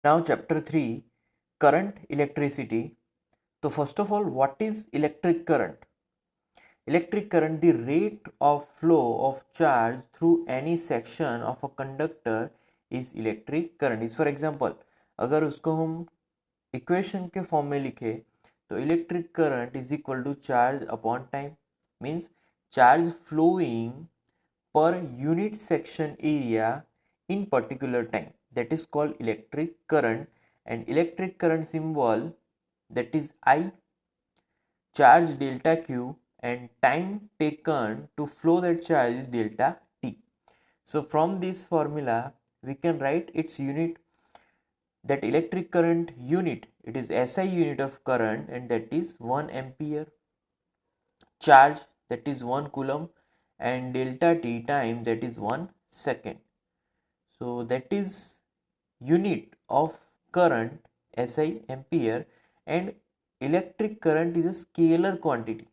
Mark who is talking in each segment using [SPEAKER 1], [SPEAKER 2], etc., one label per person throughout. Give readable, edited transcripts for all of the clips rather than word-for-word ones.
[SPEAKER 1] Now chapter 3, current, electricity. So first of all, what is electric current? Electric current, the rate of flow of charge through any section of a conductor is electric current. इस for example, अगर उसको हम equation के form में लिखे तो electric current is equal to charge upon time, means charge flowing per unit section area in particular time, that is called electric current. And electric current symbol, that is I, charge delta q, and time taken to flow that charge is delta t. So from this formula we can write its unit, that electric current unit, it is SI unit of current, and that is 1 ampere. Charge, that is 1 coulomb, and delta t time, that is 1 second. So that is unit of current SI ampere, and electric current is a scalar quantity.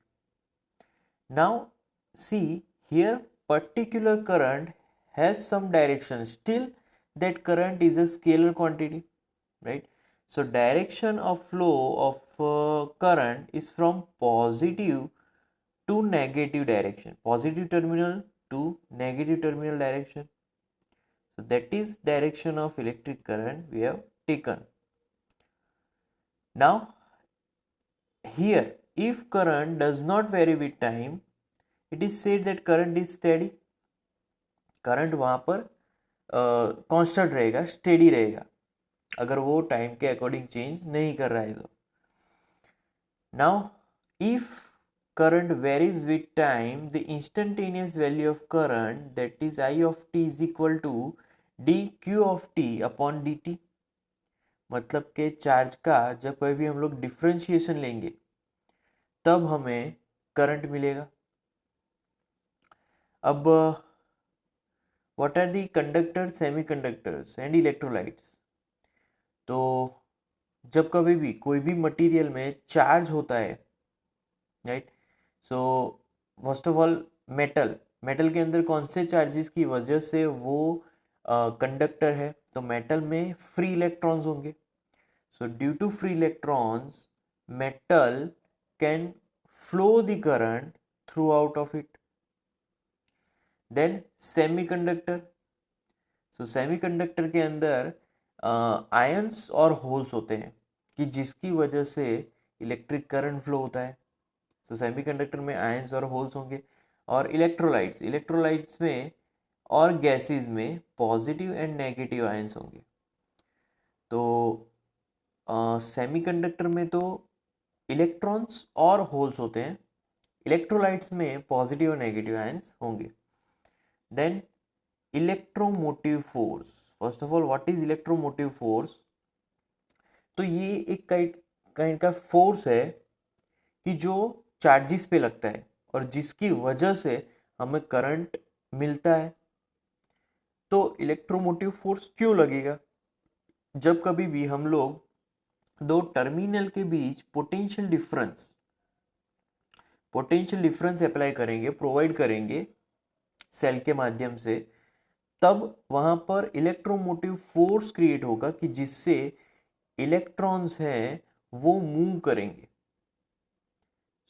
[SPEAKER 1] Now see here, particular current has some direction, still that current is a scalar quantity, right? So direction of flow of current is from positive to negative direction, positive terminal to negative terminal direction. So that is direction of electric current we have taken. Now here, if current does not vary with time, it is said that current is steady. Current वहाँ पर constant रहेगा, steady रहेगा, अगर वो time के according change नहीं कर रहा है तो. Now if current varies with time, the instantaneous value of current, that is I of t, is equal to dq of t upon dt. मतलब के चार्ज का जब कोई भी हम लोग डिफरेंशिएशन लेंगे तब हमें करंट मिलेगा. अब what are the conductor, semiconductors and electrolytes. तो जब कभी भी कोई भी मटेरियल में चार्ज होता है, right, so first of all metal के अंदर कौन से चार्जेस की वजह से वो कंडक्टर है, तो मेटल में फ्री इलेक्ट्रॉन्स होंगे. So due to free electrons metal can flow the current through out of it. Then semiconductor. So semiconductor के अंदर आयंस और होल्स होते हैं कि जिसकी वजह से इलेक्ट्रिक करंट फ्लो होता है. सो सेमीकंडक्टर में आयंस और होल्स होंगे. और इलेक्ट्रोलाइट्स में और गैसेस में पॉजिटिव एंड नेगेटिव आयंस होंगे. तो सेमीकंडक्टर में तो इलेक्ट्रॉन्स और होल्स होते हैं, इलेक्ट्रोलाइट्स में पॉजिटिव और नेगेटिव आयंस होंगे. Then electromotive force. First of all, what is electromotive force? तो ये एक काइंड का फोर्स है कि जो चार्जेस पे लगता है और जिसकी वजह से हमें करंट मिलता है. तो इलेक्ट्रोमोटिव फोर्स क्यों लगेगा? जब कभी भी हम लोग दो टर्मिनल के बीच पोटेंशियल डिफरेंस अप्लाई करेंगे, प्रोवाइड करेंगे सेल के माध्यम से, तब वहां पर इलेक्ट्रोमोटिव फोर्स क्रिएट होगा कि जिससे इलेक्ट्रॉन्स हैं वो मूव करेंगे.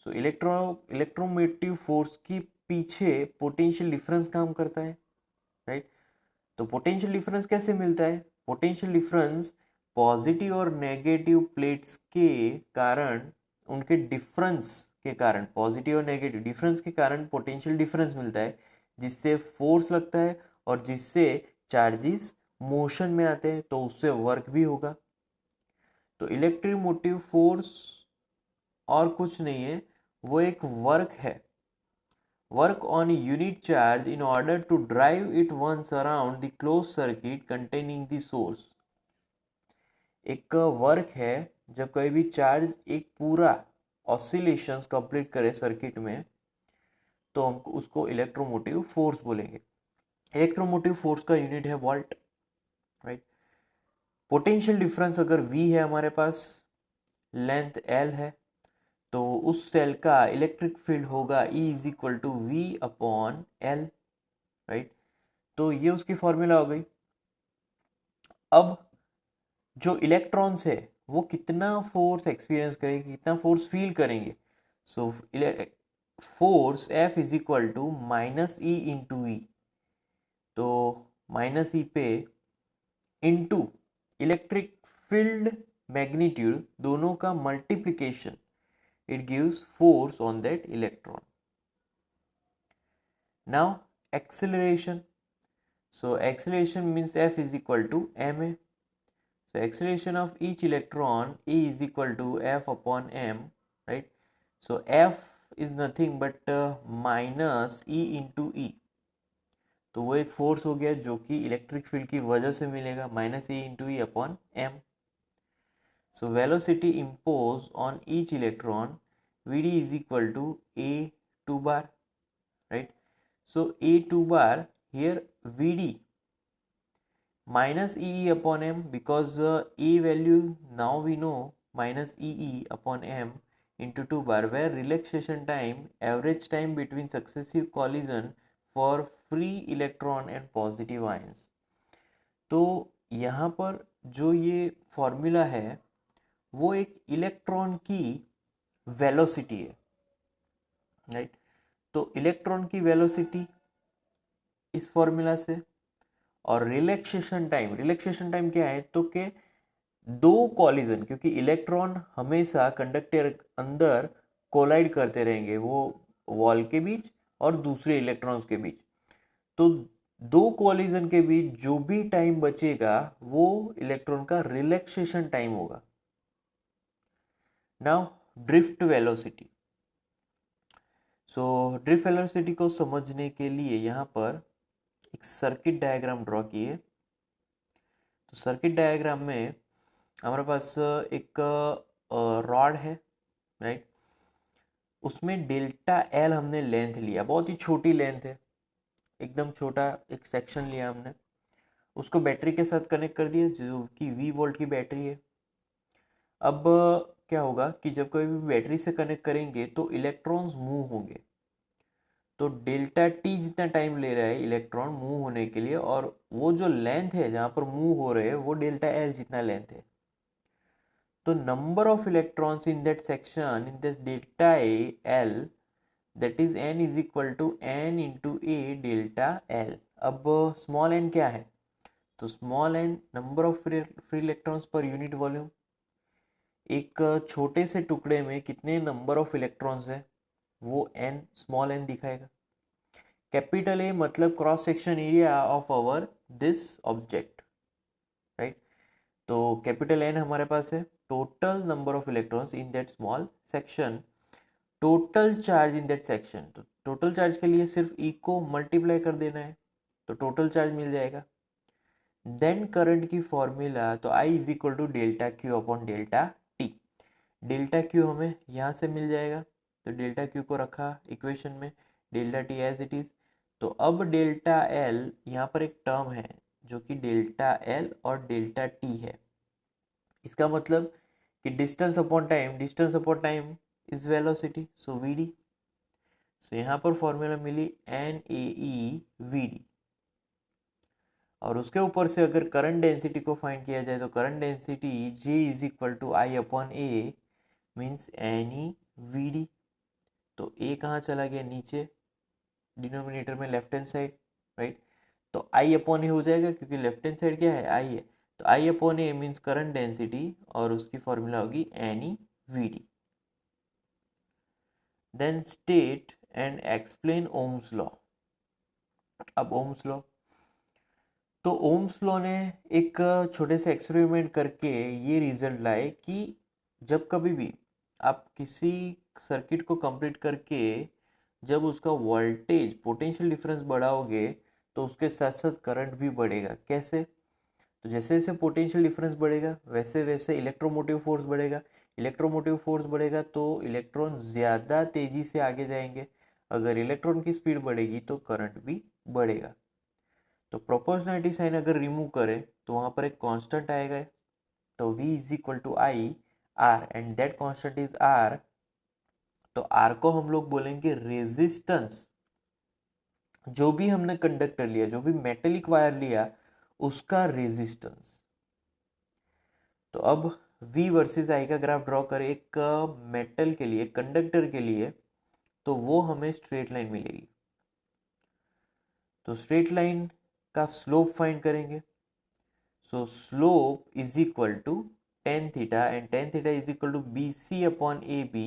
[SPEAKER 1] सो इलेक्ट्रोमोटिव फोर्स की पीछे पोटेंशियल डिफरेंस काम करता है, राइट. तो पोटेंशियल डिफरेंस कैसे मिलता है? पोटेंशियल डिफरेंस पॉजिटिव और नेगेटिव प्लेट्स के कारण, उनके डिफरेंस के कारण, पॉजिटिव और नेगेटिव डिफरेंस के कारण पोटेंशियल डिफरेंस मिलता है, जिससे फोर्स लगता है और जिससे चार्जेस मोशन में आते हैं, तो उससे वर्क भी होगा. तो इलेक्ट्रोमोटिव फोर्स और कुछ नहीं है, वो एक वर्क है, work on a unit charge in order to drive it once around the closed circuit containing the source. एक वर्क है जब कोई भी चार्ज एक पूरा ऑसिलेशंस कंप्लीट करे सर्किट में, तो हम उसको इलेक्ट्रोमोटिव फोर्स बोलेंगे. इलेक्ट्रोमोटिव फोर्स का यूनिट है वोल्ट, राइट. पोटेंशियल डिफरेंस अगर V है हमारे पास, लेंथ L है, तो उस सेल का इलेक्ट्रिक फील्ड होगा E is equal to V upon L, right. तो ये उसकी फॉर्मूला हो गई. अब जो इलेक्ट्रॉन्स है वो कितना फोर्स एक्सपीरियंस करेंगे, कितना फोर्स फील करेंगे। So force F is equal to minus E into E, तो माइनस ई पे इंटू इलेक्ट्रिक फील्ड मैग्नीट्यूड, दोनों का multiplication, it gives force on that electron. Now acceleration, so acceleration means F is equal to ma. So acceleration of each electron E is equal to F upon m, right? So F is nothing but minus E into E, तो वो एक force हो गया जो कि electric field की वजह से मिलेगा, minus E into E upon M. So velocity imposed on each electron Vd is equal to A2 bar, right? So A2 bar here Vd minus Ee upon m, because A value now we know minus Ee upon m into 2 bar, where relaxation time, average time between successive collision for free electron and positive ions। तो यहाँ पर जो ये formula है वो एक electron की velocity है, राइट? तो इलेक्ट्रॉन की वेलोसिटी इस फॉर्मूला से, और रिलैक्सेशन टाइम क्या है, तो के दो कॉलिजन, क्योंकि इलेक्ट्रॉन हमेशा कंडक्टर अंदर कोलाइड करते रहेंगे, वो वॉल के बीच और दूसरे इलेक्ट्रॉन्स के बीच, तो दो कॉलिजन के बीच जो भी टाइम बचेगा वो इलेक्ट्रॉन का रिलैक्सेशन टाइम होगा। Now drift velocity, so drift velocity को समझने के लिए यहाँ पर एक सर्किट डायग्राम ड्रॉ किए। तो सर्किट डायग्राम में हमारे पास एक रॉड है, राइट? उसमें डेल्टा एल हमने लेंथ लिया, बहुत ही छोटी लेंथ है, एकदम छोटा एक सेक्शन लिया हमने, उसको बैटरी के साथ कनेक्ट कर दिया जो कि V वोल्ट की बैटरी है। अब क्या होगा कि जब कोई भी बैटरी से कनेक्ट करेंगे तो इलेक्ट्रॉन्स मूव होंगे, तो डेल्टा टी जितना टाइम ले रहा है इलेक्ट्रॉन मूव होने के लिए, और वो जो लेंथ है जहां पर मूव हो रहे हैं वो डेल्टा एल जितना लेंथ है। तो number of electrons in that section in this delta L, that is n is equal to n into A delta L. अब स्मॉल n क्या है, तो small n number of free electrons पर unit volume. एक छोटे से टुकड़े में कितने नंबर ऑफ इलेक्ट्रॉन्स है वो n, स्मॉल n दिखाएगा। कैपिटल ए मतलब cross section area of our this object, right? तो कैपिटल एन हमारे पास है total number of electrons in that small section, total charge in that section, तो total charge के लिए सिर्फ ई को मल्टीप्लाई कर देना है तो टोटल चार्ज मिल जाएगा। देन करंट की फॉर्मूला, तो I is equal to delta Q upon delta T. Delta Q हमें यहाँ से मिल जाएगा, तो डेल्टा क्यू को रखा इक्वेशन में, delta T as it is. तो अब डेल्टा एल, यहाँ पर एक टर्म है जो कि डेल्टा एल और डेल्टा टी है, इसका मतलब कि distance upon time is velocity, so V D. So यहाँ पर फॉर्मूला मिली N A E V D, और उसके ऊपर से अगर करंट डेंसिटी को फाइंड किया जाए तो current density J is equal to I upon A means N E V D. तो ए कहाँ चला गया, नीचे डिनोमिनेटर में लेफ्ट हैंड साइड, राइट? तो आई अपॉन ए हो जाएगा क्योंकि लेफ्ट हैंड साइड क्या है, आई है, तो I upon A means current density, और उसकी फॉर्मूला होगी N E V D. Then state and explain Ohm's law. अब ओम्स लॉ, तो ओम्स लॉ ने एक छोटे से एक्सपेरिमेंट करके ये रिजल्ट लाए कि जब कभी भी आप किसी सर्किट को कंप्लीट करके जब उसका वोल्टेज पोटेंशियल डिफरेंस बढ़ाओगे तो उसके साथ साथ करंट भी बढ़ेगा। कैसे, तो जैसे जैसे पोटेंशियल डिफरेंस बढ़ेगा वैसे वैसे इलेक्ट्रोमोटिव फोर्स बढ़ेगा, इलेक्ट्रोमोटिव फोर्स बढ़ेगा तो इलेक्ट्रॉन ज़्यादा तेजी से आगे जाएंगे, अगर इलेक्ट्रॉन की स्पीड बढ़ेगी तो करंट भी बढ़ेगा। तो प्रोपोर्शनलिटी साइन अगर रिमूव करें तो वहाँ पर एक कांस्टेंट आएगा, तो V is equal to I R and that constant is R. तो आर को हम लोग बोलेंगे रेजिस्टेंस, जो भी हमने कंडक्टर लिया, जो भी मेटेलिक वायर लिया उसका रेजिस्टेंस। अब V वर्सेस I का ग्राफ ड्रॉ करें एक मेटल के लिए, कंडक्टर के लिए, तो वो हमें स्ट्रेट लाइन मिलेगी। तो स्ट्रेट लाइन का स्लोप फाइंड करेंगे। So slope is equal to tan theta, and tan theta is equal to BC upon AB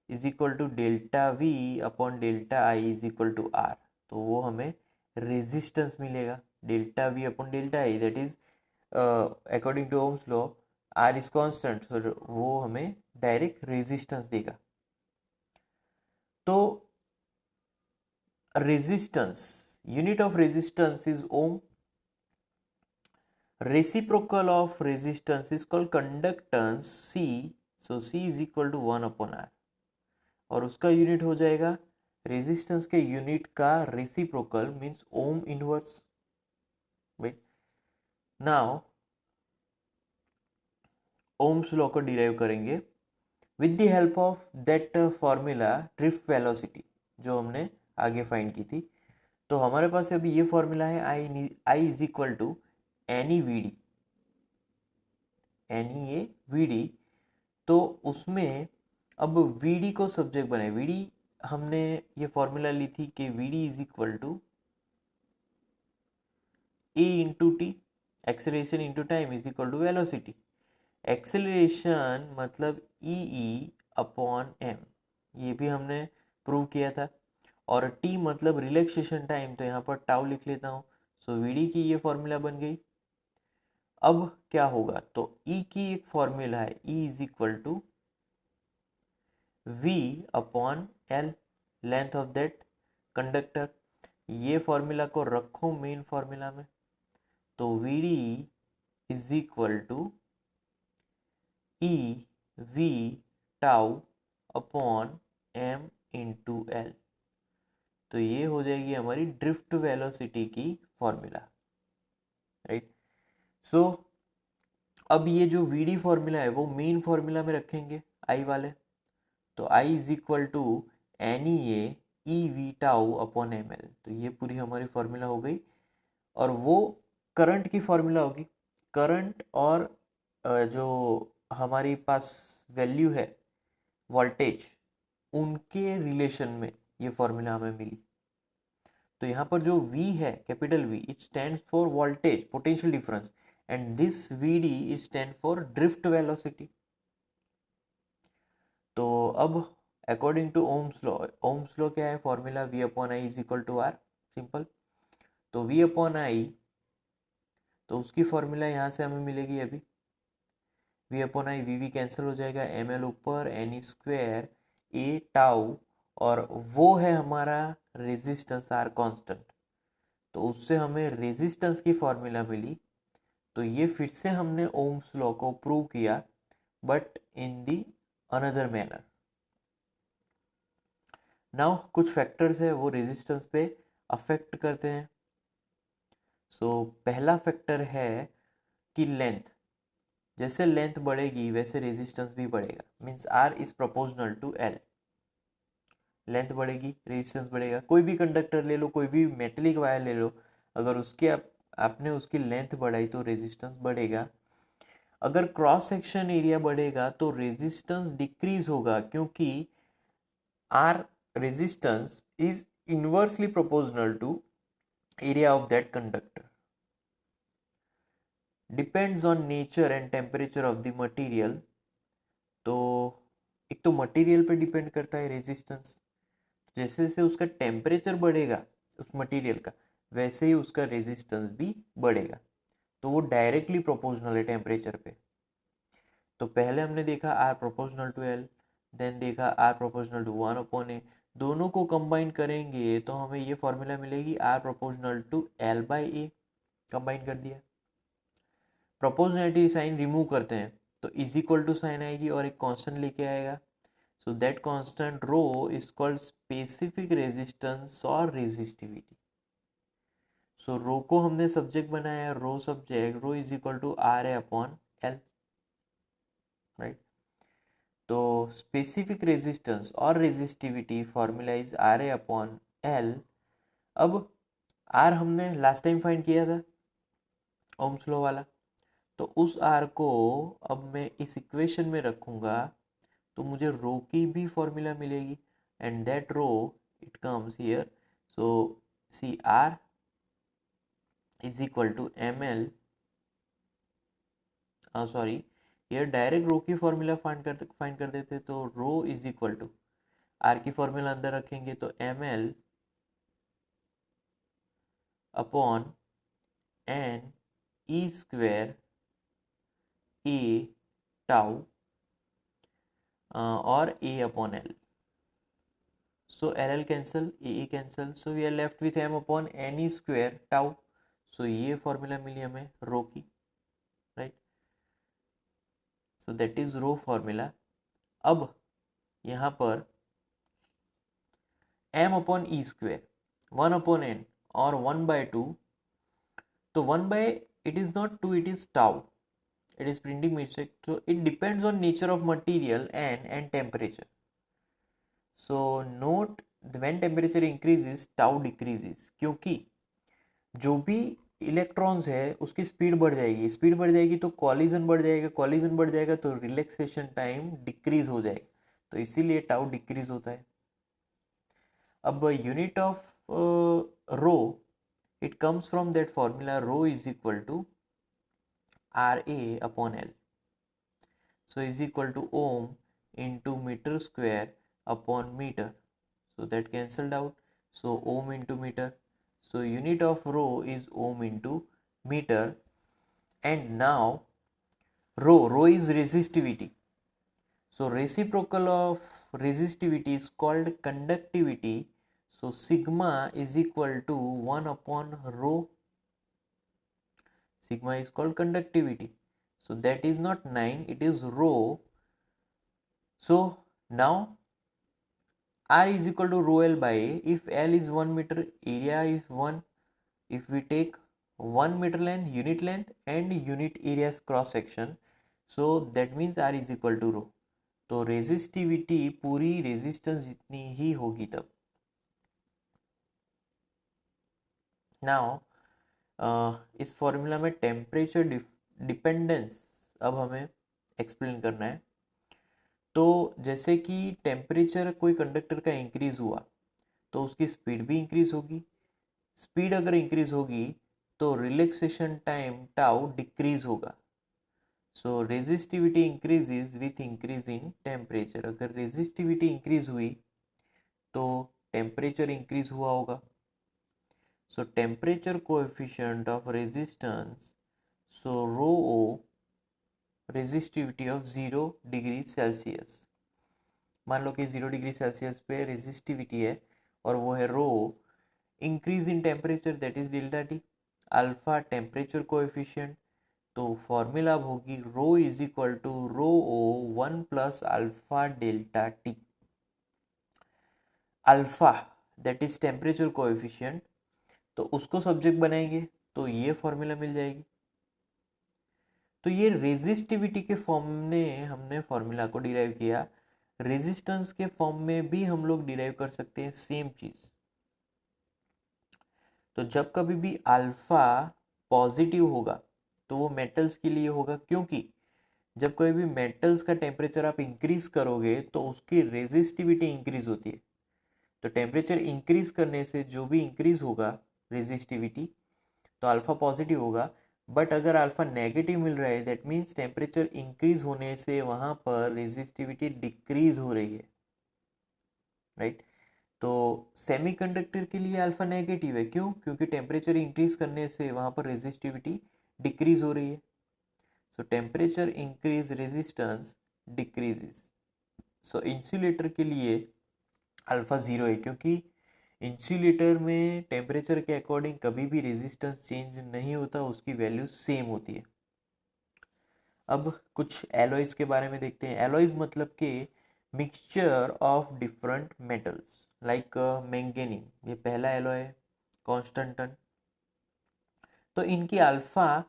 [SPEAKER 1] is equal to delta V upon delta I is equal to R। तो वो हमें resistance मिलेगा, delta V upon delta I, that is according to Ohm's law R is constant, तो वो हमें direct resistance देगा। तो resistance, unit of resistance is Om, reciprocal of resistance is called conductance C, so C is equal to 1 upon R, और उसका unit हो जाएगा resistance के यूनिट का reciprocal means ohm inverse. Wait, now Ohm's law को derive करेंगे with the help of that formula drift velocity जो हमने आगे फाइंड की थी। तो हमारे पास अभी ये फॉर्मूला है I is equal to N E V D. तो उसमें अब वी डी को सब्जेक्ट बनाए, वी डी हमने ये फॉर्मूला ली थी कि V D is equal to A into T, acceleration into time is equal to velocity. Acceleration मतलब ई अपॉन एम, ये भी हमने प्रूव किया था, और टी मतलब रिलैक्सेशन टाइम, तो यहाँ पर टाउ लिख लेता हूँ। सो वी डी की ये फॉर्मूला बन गई। अब क्या होगा, तो ई की एक फॉर्मूला है, E is equal to V upon L, length of that conductor. ये फॉर्मूला को रखो मेन फॉर्मूला में, तो VD is equal to E V tau upon M into L. तो ये हो जाएगी हमारी ड्रिफ्ट वेलोसिटी की फॉर्मूला, राइट। सो अब ये जो VD फॉर्मूला है वो मेन फॉर्मूला में रखेंगे आई वाले, तो I is equal to N E V tau upon M L. तो ये पूरी हमारी फॉर्मूला हो गई, और वो करंट की फॉर्मूला होगी। करंट और जो हमारे पास वैल्यू है वोल्टेज, उनके रिलेशन में ये फॉर्मूला हमें मिली। तो यहाँ पर जो V है, capital V, it stands for voltage potential difference, and this VD is stand for drift velocity. तो अब अकॉर्डिंग टू ओम्स लॉ क्या है, formula V upon I is equal to R, simple. तो V अपॉन आई, तो उसकी formula यहाँ से हमें मिलेगी अभी, V upon I, V cancel हो जाएगा, एम एल ऊपर, एन स्क्वेयर ए टाउ, और वो है हमारा रेजिस्टेंस आर कांस्टेंट। तो उससे हमें रेजिस्टेंस की फॉर्मूला मिली। तो ये फिर से हमने ओम्स लॉ को प्रूव किया, but in the another manner. Now कुछ फैक्टर्स है वो रेजिस्टेंस पे अफेक्ट करते हैं। सो पहला फैक्टर है कि लेंथ, जैसे लेंथ बढ़ेगी वैसे रेजिस्टेंस भी बढ़ेगा, means R is proportional to L. Length बढ़ेगी रेजिस्टेंस बढ़ेगा। कोई भी कंडक्टर ले लो, कोई भी मेटेलिक वायर ले लो, अगर उसके आपने उसकी लेंथ बढ़ाई तो रेजिस्टेंस बढ़ेगा। अगर क्रॉस सेक्शन एरिया बढ़ेगा तो रेजिस्टेंस डिक्रीज होगा, क्योंकि R resistance is inversely proportional to area of that conductor. Depends on nature and temperature of the material. तो एक तो मटेरियल पे डिपेंड करता है रेजिस्टेंस, जैसे जैसे उसका टेम्परेचर बढ़ेगा उस मटेरियल का, वैसे ही उसका रेजिस्टेंस भी बढ़ेगा। तो वो डायरेक्टली प्रोपोर्शनल है टेम्परेचर पे। तो पहले हमने देखा R proportional to L, then देखा R proportional to 1 upon A. दोनों को कंबाइन करेंगे तो हमें ये फॉर्मूला मिलेगी R proportional to L by A. Combine कर दिया, प्रोपोर्शनैलिटी साइन रिमूव करते हैं तो इज इक्वल टू साइन आएगी और एक कांस्टेंट लेके आएगा। So that constant rho is called specific resistance और रेजिस्टिविटी। सो रो को हमने सब्जेक्ट बनाया, rho subject, rho is equal to R A upon L, right. तो स्पेसिफिक रेजिस्टेंस और resistivity formula is R A upon L. अब R हमने last time find किया था ओम्स लॉ वाला, तो उस आर को अब मैं इस इक्वेशन में रखूँगा तो मुझे रो की भी फॉर्मूला मिलेगी, and that rho it comes here. So see R is equal to M L, sorry, ये डायरेक्ट रो की फॉर्मूला फाइंड कर देते, तो rho is equal to R की फॉर्मूला अंदर रखेंगे तो M L upon N E square A tau और A upon L. So LL cancel, AE cancel, so we are left with m upon NE square tau. So ये formula मिली हमें rho की, right. So that is rho formula. अब यहाँ पर m upon E square, 1 upon n और 1/2, तो 1 by it is not 2, it is tau. It is printing mistake. So it depends on nature of material and temperature. So note when temperature increases tau decreases, क्योंकि जो भी electrons है उसकी speed बढ़ जाएगी, speed बढ़ जाएगी तो कॉलिजन बढ़ जाएगा, कॉलिजन बढ़ जाएगा तो रिलैक्सेशन टाइम डिक्रीज हो जाएगा, तो इसीलिए टाउ डिक्रीज होता है. अब unit of rho, it comes from that formula rho is equal to R A upon L. So is equal to ohm into metre square upon metre. So that cancelled out. So ohm into meter. So unit of rho is ohm into meter. And now rho is resistivity. So reciprocal of resistivity is called conductivity. So sigma is equal to 1 upon rho. Sigma is called conductivity. So that is not 9, it is rho. So now R is equal to rho L by A. If L is 1 meter, area is 1. If we take 1 meter length, unit length and unit areas cross section, so that means R is equal to rho. तो resistivity पूरी resistance जितनी ही होगी तब. Now इस formula में temperature dependence अब हमें explain करना है. तो जैसे कि टेम्परेचर कोई कंडक्टर का इंक्रीज हुआ तो उसकी स्पीड भी इंक्रीज होगी. स्पीड अगर इंक्रीज होगी तो रिलैक्सेशन टाइम टाउ डिक्रीज होगा. So resistivity increases with increase in temperature. अगर रेजिस्टिविटी इंक्रीज हुई तो टेम्परेचर इंक्रीज हुआ होगा. So temperature coefficient of resistance, so rho O resistivity of 0 degree Celsius. मान लो कि 0 डिग्री सेल्सियस पे रेजिस्टिविटी है और वो है rho. Increase in temperature that is delta T. Alpha temperature coefficient, तो फॉर्मूला अब होगी rho is equal to rho O 1 plus alpha delta T. Alpha that is temperature coefficient, तो उसको सब्जेक्ट बनाएंगे तो ये फॉर्मूला मिल जाएगी. तो ये रेजिस्टिविटी के फॉर्म में हमने फॉर्मूला को डिराइव किया. रेजिस्टेंस के फॉर्म में भी हम लोग डिराइव कर सकते हैं सेम चीज. तो जब कभी भी अल्फा पॉजिटिव होगा तो वो मेटल्स के लिए होगा, क्योंकि जब कोई भी मेटल्स का टेम्परेचर आप इंक्रीज करोगे तो उसकी रेजिस्टिविटी इंक्रीज होती है. तो टेम्परेचर इंक्रीज करने से जो भी इंक्रीज होगा रेजिस्टिविटी, तो अल्फा पॉजिटिव होगा. बट अगर अल्फा नेगेटिव मिल रहा है दैट मीन्स टेम्परेचर इंक्रीज होने से वहां पर रेजिस्टिविटी डिक्रीज हो रही है, राइट. तो सेमीकंडक्टर के लिए अल्फा नेगेटिव है, क्यों? क्योंकि टेम्परेचर इंक्रीज करने से वहां पर रेजिस्टिविटी डिक्रीज हो रही है. So temperature increase resistance decreases. So insulator के लिए अल्फा 0 है, क्योंकि इंसुलेटर में टेम्परेचर के अकॉर्डिंग कभी भी रेजिस्टेंस चेंज नहीं होता, उसकी वैल्यू सेम होती है. अब कुछ एलॉयज के बारे में देखते हैं. एलॉयज मतलब कि mixture of different metals like manganese, ये पहला एलॉय है. कॉन्स्टेंटन, तो इनकी अल्फा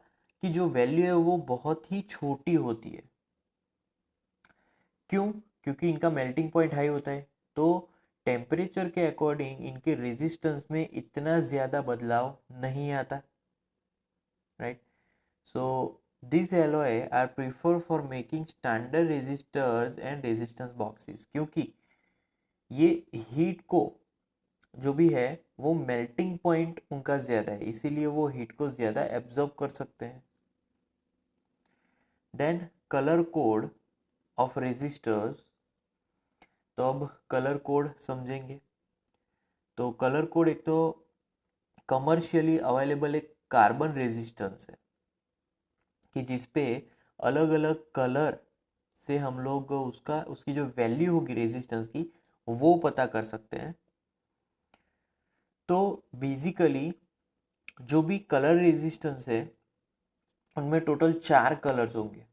[SPEAKER 1] की जो वैल्यू है वो बहुत ही छोटी होती है. क्यों? क्योंकि इनका मेल्टिंग पॉइंट हाई होता है, तो टेम्परेचर के अकॉर्डिंग इनके रेजिस्टेंस में इतना ज़्यादा बदलाव नहीं आता, right. So These alloy are preferred for making standard resistors and resistance boxes, क्योंकि ये हीट को जो भी है वो मेल्टिंग पॉइंट उनका ज़्यादा है, इसीलिए वो हीट को ज़्यादा एब्जॉर्ब कर सकते हैं. Then colour code of resistors. तो अब कलर कोड समझेंगे. तो कलर कोड एक तो कमर्शियली अवेलेबल एक कार्बन रेजिस्टेंस है कि जिसपे अलग अलग कलर से हम लोग उसकी जो वैल्यू होगी रेजिस्टेंस की वो पता कर सकते हैं. तो बेसिकली जो भी कलर रेजिस्टेंस है उनमें टोटल 4 कलर्स होंगे.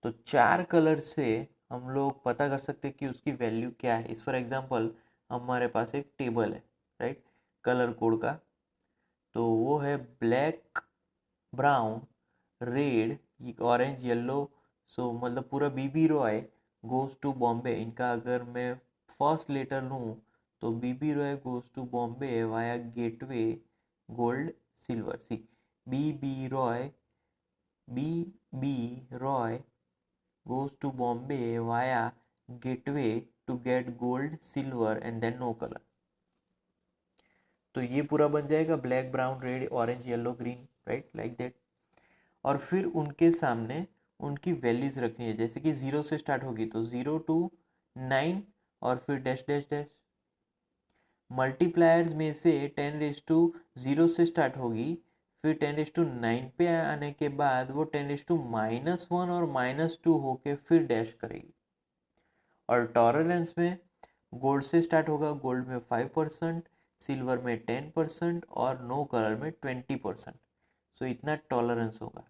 [SPEAKER 1] तो 4 कलर से हम लोग पता कर सकते हैं कि उसकी वैल्यू क्या है. इस फॉर एग्जांपल हमारे पास एक टेबल है, राइट, कलर कोड का. तो वो है black, brown, red, orange, yellow. So मतलब पूरा BB Roy goes to Bombay. इनका अगर मैं फर्स्ट लेटर लूँ तो BB Roy goes to Bombay via gateway gold silver. See BB Roy, B Roy goes to Bombay via Gateway to get gold, silver and then no color. तो ये पूरा बन जाएगा black, brown, red, orange, yellow, green, right, like that. और फिर उनके सामने उनकी वैल्यूज रखनी है. जैसे कि 0 से स्टार्ट होगी तो 0 to 9 और फिर डैश डैश डैश. मल्टीप्लायर्स में से 10⁻0 से स्टार्ट होगी, फिर 10⁻9 पे आने के बाद वो 10⁻1 और -2 होके फिर डैश करेगी. और टॉलरेंस में गोल्ड से स्टार्ट होगा, गोल्ड में 5%, सिल्वर में 10% और नो कलर में 20%. सो इतना टॉलरेंस होगा.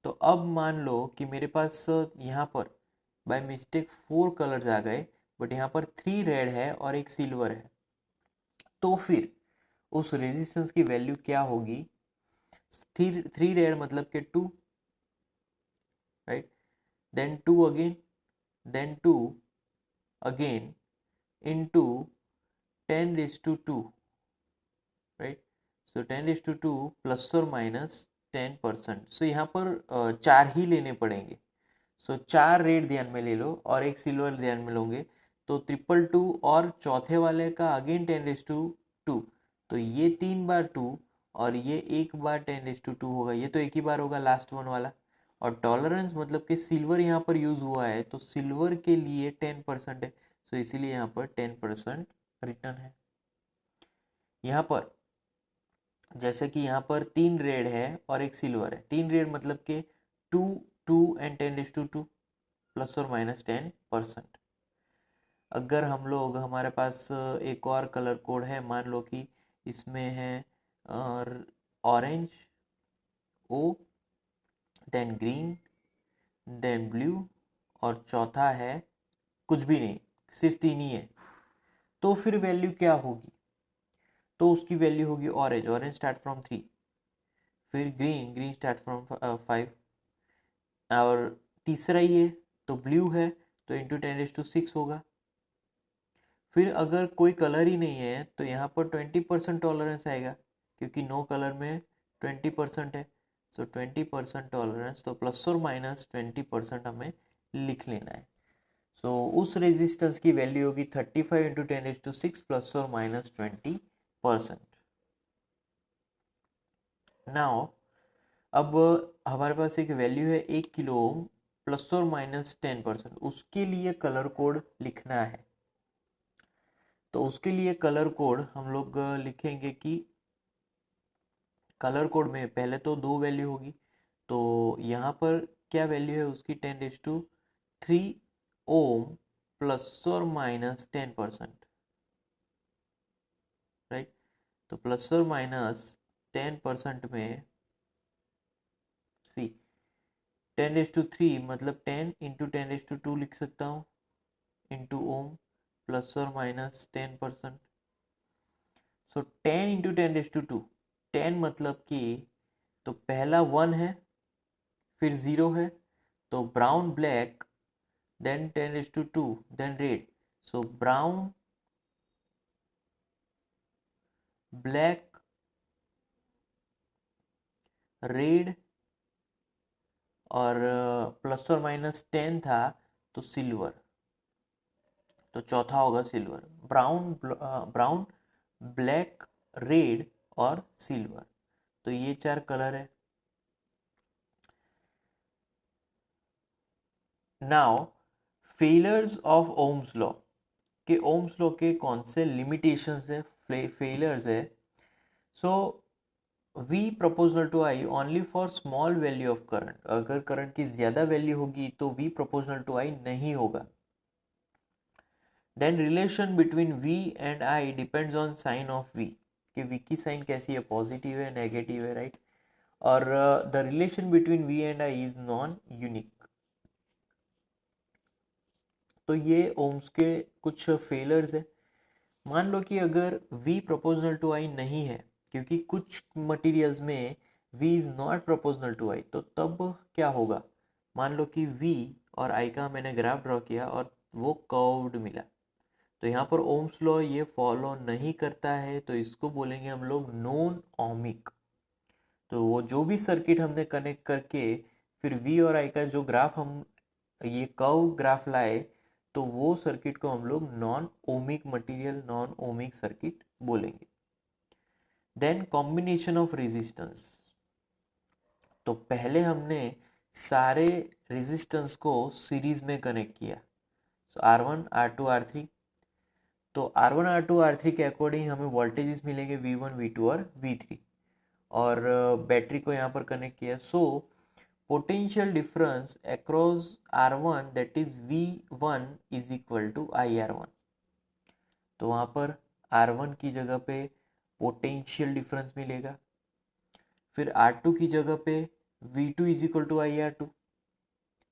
[SPEAKER 1] तो अब मान लो कि मेरे पास यहाँ पर बाय मिस्टेक 4 कलर्स आ गए, बट यहाँ पर 3 रेड है और एक सिल्वर है. तो फिर उस रेजिस्टेंस की वैल्यू क्या होगी. 3 रेड मतलब के 2, right, then 2 again, then 2 again into 10⁻2, right. So 10⁻2 plus और माइनस 10%. सो यहाँ पर 4 ही लेने पड़ेंगे. सो 4 रेड ध्यान में ले लो और एक सिल्वर ध्यान में लोगे तो 222 और चौथे वाले का अगेन 10⁻2. तो ये 3 बार 2 और ये एक बार 10⁻2 होगा. ये तो एक ही बार होगा लास्ट वन वाला. और टॉलरेंस मतलब कि सिल्वर यहाँ पर यूज हुआ है तो सिल्वर के लिए 10% है. सो इसीलिए यहाँ पर 10% रिटर्न है. यहाँ पर जैसे कि यहाँ पर 3 रेड है और एक सिल्वर है. 3 रेड मतलब के 2, 2 एंड 10⁻2 प्लस और माइनस 10%. अगर हम लोग हमारे पास एक और कलर कोड है, मान लो कि इसमें है ऑरेंज, ओ, देन ग्रीन, देन ब्लू और चौथा है कुछ भी नहीं, सिर्फ 3 ही है. तो फिर वैल्यू क्या होगी. तो उसकी वैल्यू होगी ऑरेंज, ऑरेंज स्टार्ट फ्रॉम 3, फिर ग्रीन, ग्रीन स्टार्ट फ्रॉम 5 और तीसरा ही है तो ब्लू है तो इंटू 10⁻6 होगा. फिर अगर कोई कलर ही नहीं है तो यहाँ पर 20% टॉलरेंस आएगा क्योंकि नो कलर में 20% है. सो 20% टॉलरेंस, तो प्लस और माइनस 20% हमें लिख लेना है. सो उस रेजिस्टेंस की वैल्यू होगी 35 इंटू 10⁻6 प्लस और माइनस 20%. नाउ अब हमारे पास एक वैल्यू है 1 किलो ओम प्लस और माइनस 10%. उसके लिए कलर कोड लिखना है. तो उसके लिए कलर कोड हम लोग लिखेंगे कि कलर कोड में पहले तो 2 वैल्यू होगी. तो यहाँ पर क्या वैल्यू है उसकी 10⁻3 ओम प्लस और माइनस 10%, राइट. तो प्लस और माइनस 10% में सी 10⁻3 मतलब 10 इंटू 10⁻2 लिख सकता हूँ इंटू ओम प्लस और माइनस 10%. सो 10 इंटू 10⁻2, 10 मतलब कि तो पहला 1 है, फिर 0 है, तो brown, black, then 10⁻2, then red. So brown, black, red और प्लस और माइनस 10 था तो सिल्वर, तो चौथा होगा सिल्वर। ब्राउन, ब्लैक, रेड और सिल्वर, तो ये 4 कलर है। Now failures of Ohm's law, कि ओम्स लॉ के कौन से लिमिटेशंस है, फेलियर्स है। So V proportional to I only for small value of current, अगर करंट की ज़्यादा वैल्यू होगी तो V proportional to I नहीं होगा। Then relation between V and I depends on sign of V, कि V की साइन कैसी है, पॉजिटिव है, नेगेटिव है, राइट। और the relation between V and I is non unique. तो ये ओम्स के कुछ फेलर्स है। मान लो कि अगर V प्रोपोर्शनल टू I नहीं है, क्योंकि कुछ मटेरियल्स में V is not proportional to I, तो तब क्या होगा। मान लो कि V और I का मैंने ग्राफ ड्रॉ किया और वो कर्व्ड मिला, तो यहाँ पर ओम्स लॉ ये फॉलो नहीं करता है, तो इसको बोलेंगे हम लोग नॉन ओमिक। तो वो जो भी सर्किट हमने कनेक्ट करके फिर V और I का जो ग्राफ हम ये कर्व ग्राफ लाए, तो वो सर्किट को हम लोग non ohmic material, non ohmic circuit बोलेंगे। देन कॉम्बिनेशन ऑफ रेजिस्टेंस, तो पहले हमने सारे रेजिस्टेंस को सीरीज में कनेक्ट किया, सो R1 R2 R3। तो R1 R2 R3 के अकॉर्डिंग हमें वोल्टेजेस मिलेंगे V1 V2 और V3, और बैटरी को यहाँ पर कनेक्ट किया। सो potential difference across R1 that is V1 is equal to IR1, तो वहाँ पर R1 की जगह पे पोटेंशियल डिफरेंस मिलेगा, फिर R2 की जगह पे V2 is equal to IR2,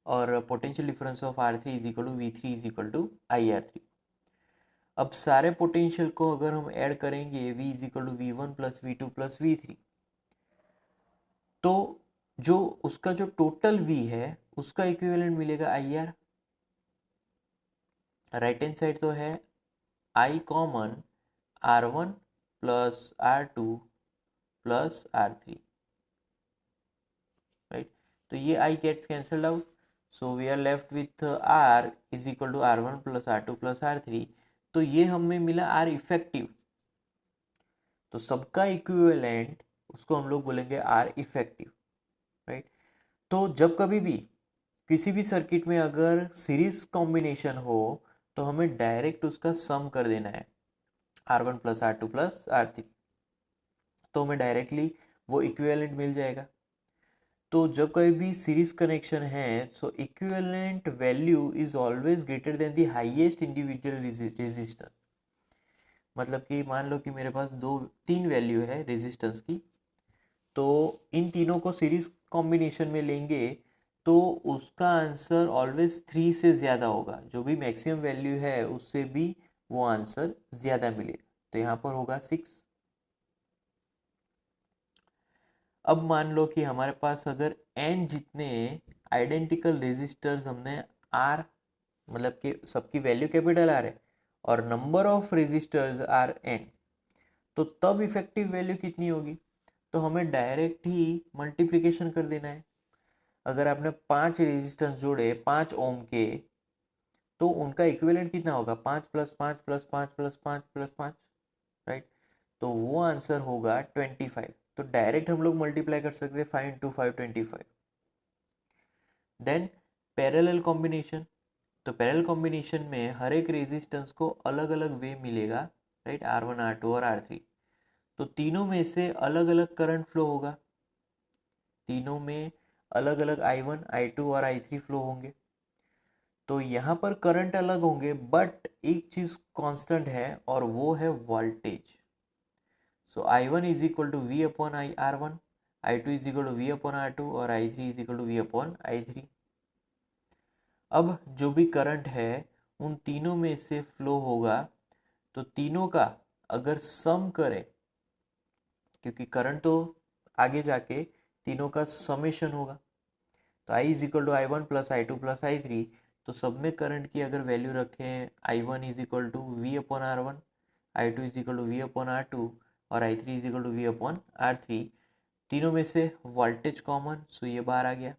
[SPEAKER 1] और potential difference of R3 is equal to V3 is equal to IR3। अब सारे पोटेंशियल को अगर हम ऐड करेंगे V is equal to V1 plus V2 plus V3, तो जो उसका जो टोटल V है उसका इक्विवेलेंट मिलेगा IR। राइट हैंड साइड तो है I common R1 plus R2 plus R3, right. तो ये I gets cancelled out, so we are left with R is equal to R1 plus R2 plus R3, तो ये हमें मिला R effective. तो सबका इक्विवेलेंट उसको हम लोग बोलेंगे R इफेक्टिव, राइट। तो जब कभी भी किसी भी सर्किट में अगर सीरीज कॉम्बिनेशन हो तो हमें डायरेक्ट उसका सम कर देना है, R1 plus R2 plus R3, तो हमें डायरेक्टली वो इक्विवेलेंट मिल जाएगा। तो जब कभी भी सीरीज कनेक्शन है, so equivalent value is always greater than the highest individual resistance. मतलब कि मान लो कि मेरे पास तीन वैल्यू है रेजिस्टेंस की, तो इन तीनों को सीरीज कॉम्बिनेशन में लेंगे तो उसका आंसर ऑलवेज 3 से ज़्यादा होगा, जो भी मैक्सिमम वैल्यू है उससे भी वो आंसर ज़्यादा मिलेगा, तो यहाँ पर होगा 6। अब मान लो कि हमारे पास अगर n जितने आइडेंटिकल रेजिस्टर्स हमने R, मतलब कि सबकी वैल्यू कैपिटल R है, और number of resistors are n, तो तब इफेक्टिव वैल्यू कितनी होगी। तो हमें डायरेक्ट ही मल्टीप्लिकेशन कर देना है। अगर आपने 5 रेजिस्टेंस जोड़े 5 ओम के, तो उनका इक्विवेलेंट कितना होगा, 5 plus 5 plus 5 plus 5 plus 5, right. तो वो आंसर होगा 25। तो डायरेक्ट हम लोग मल्टीप्लाई कर सकते हैं 5 इंटू 5 25। देन पैरेलल कॉम्बिनेशन, तो पैरेलल कॉम्बिनेशन में हर एक रेजिस्टेंस को अलग अलग वे मिलेगा, राइट, R1 R2 और R3। तो तीनों में से अलग अलग करंट फ्लो होगा, तीनों में अलग अलग I1 I2 और I3 फ्लो होंगे। तो यहाँ पर करंट अलग होंगे, बट एक चीज कांस्टेंट है और वो है voltage. So I1 is equal to V upon R1, I2 is equal to V upon R2 और I3 is equal to V upon I3। अब जो भी करंट है उन तीनों में से फ्लो होगा, तो तीनों का अगर सम करें, क्योंकि करंट तो आगे जाके तीनों का समेशन होगा, तो I is equal to I1 plus I2 plus I3, तो सब में करंट की अगर वैल्यू रखें, I1 is equal to V upon R1, I2 is equal to V upon R2 और I3 is equal to V upon R3, तीनों में से वोल्टेज कॉमन, सो ये बाहर आ गया।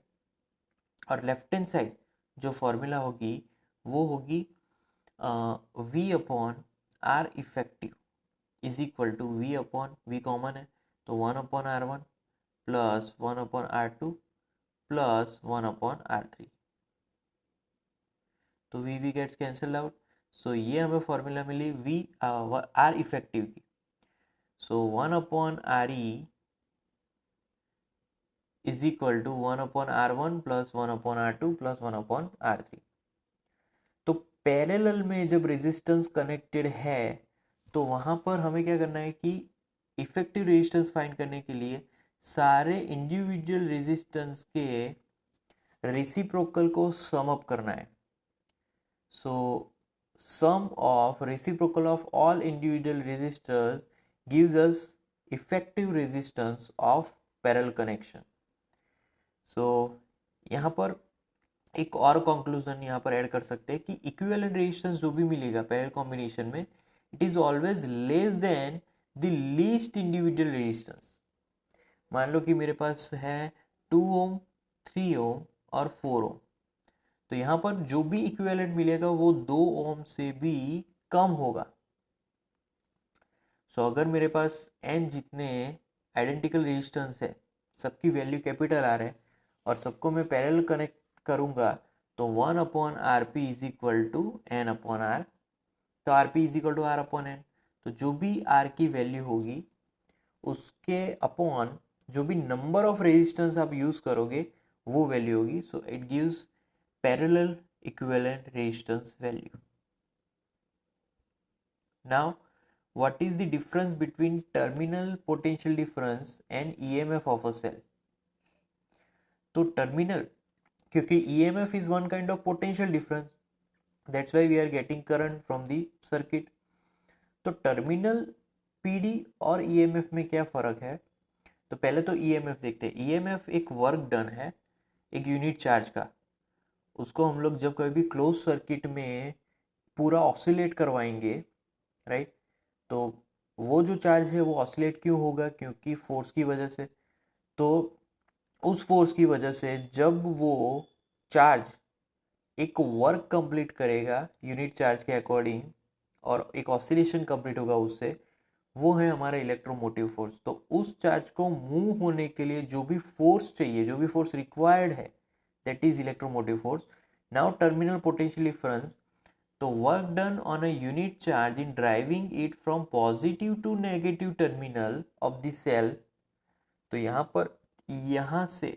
[SPEAKER 1] और लेफ्ट हैंड साइड जो फॉर्मूला होगी वो होगी V upon R effective is equal to V upon V common है तो 1/R1 plus 1/R2 plus 1/R3, तो V gets cancel out. So ये हमें फॉर्मूला मिली वी आर इफेक्टिव की। So 1/RE is equal to 1/R1 plus 1/R2 plus 1/R3। तो parallel में जब रेजिस्टेंस कनेक्टेड है तो वहां पर हमें क्या करना है कि इफेक्टिव रेजिस्टेंस फाइंड करने के लिए सारे इंडिविजुअल रेजिस्टेंस के रेसिप्रोकल को सम अप करना है। सो sum of reciprocal of all individual resistors gives us effective resistance of parallel connection। so यहाँ पर एक और कंक्लूजन यहाँ पर ऐड कर सकते हैं कि इक्विवेलेंट रेजिस्टेंस जो भी मिलेगा पैरेलल कॉम्बिनेशन में it is always less than the least individual resistance. मान लो कि मेरे पास है 2 ओम 3 ओम और 4 ओम, तो यहाँ पर जो भी इक्विवेलेंट मिलेगा वो 2 ओम से भी कम होगा। सो अगर मेरे पास n जितने आइडेंटिकल रेजिस्टेंस है सबकी वैल्यू कैपिटल आर है और सबको मैं पैरेलल कनेक्ट करूंगा तो 1/RP is equal to N upon R. तो RP is equal to R upon N, तो जो भी R की वैल्यू होगी उसके अपॉन जो भी नंबर ऑफ रेजिस्टेंस आप यूज करोगे वो वैल्यू होगी। So it gives parallel equivalent resistance value. Now what is the difference between terminal potential difference and EMF of a cell? तो टर्मिनल, क्योंकि EMF is one kind of potential difference, that's why we are getting current from the circuit। तो terminal PD और EMF में क्या फर्क है? तो पहले तो EMF देखते हैं। EMF एक वर्क डन है एक यूनिट चार्ज का, उसको हम लोग जब कभी भी क्लोज सर्किट में पूरा ऑसिलेट करवाएंगे, राइट, तो वो जो चार्ज है वो ऑसिलेट क्यों होगा? क्योंकि फोर्स की वजह से। तो उस फोर्स की वजह से जब वो चार्ज एक वर्क कंप्लीट करेगा यूनिट चार्ज के अकॉर्डिंग और एक ऑसिलेशन कंप्लीट होगा उससे, वो है हमारा इलेक्ट्रोमोटिव फोर्स। तो उस चार्ज को मूव होने के लिए जो भी फोर्स चाहिए, जो भी फोर्स रिक्वायर्ड है, that is electromotive force. Now terminal potential difference, तो work done on a unit charge in driving it from positive to negative terminal of the cell. तो यहाँ से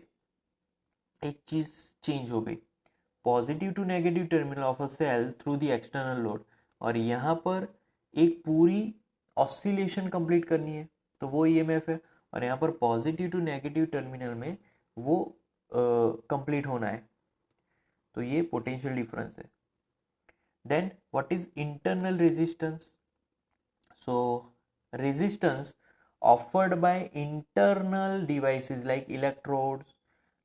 [SPEAKER 1] एक चीज चेंज हो गई, positive to negative terminal of a cell through the external load, और यहाँ पर एक पूरी ऑसिलेशन कंप्लीट करनी है तो वो ईएमएफ है, और यहाँ पर पॉजिटिव टू नेगेटिव टर्मिनल में वो कंप्लीट होना है, तो ये पोटेंशियल डिफरेंस है। Then what is internal resistance? so resistance offered by internal devices like electrodes,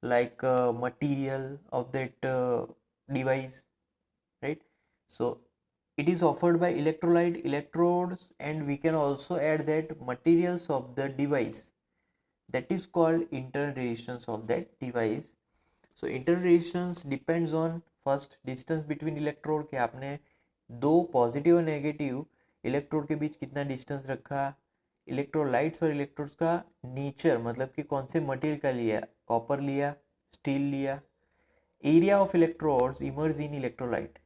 [SPEAKER 1] like material of that device, right? So it is offered by electrolyte electrodes, and we can also add that materials of the device, that is called internal resistance of that device। so internal resistance depends on first distance between electrode, कि आपने दो positive और negative electrode के बीच कितना distance रखा, electrolytes और electrodes का nature, मतलब कि कौन से मटेरियल का लिया, कॉपर लिया, स्टील लिया, area of electrodes immerse in electrolyte,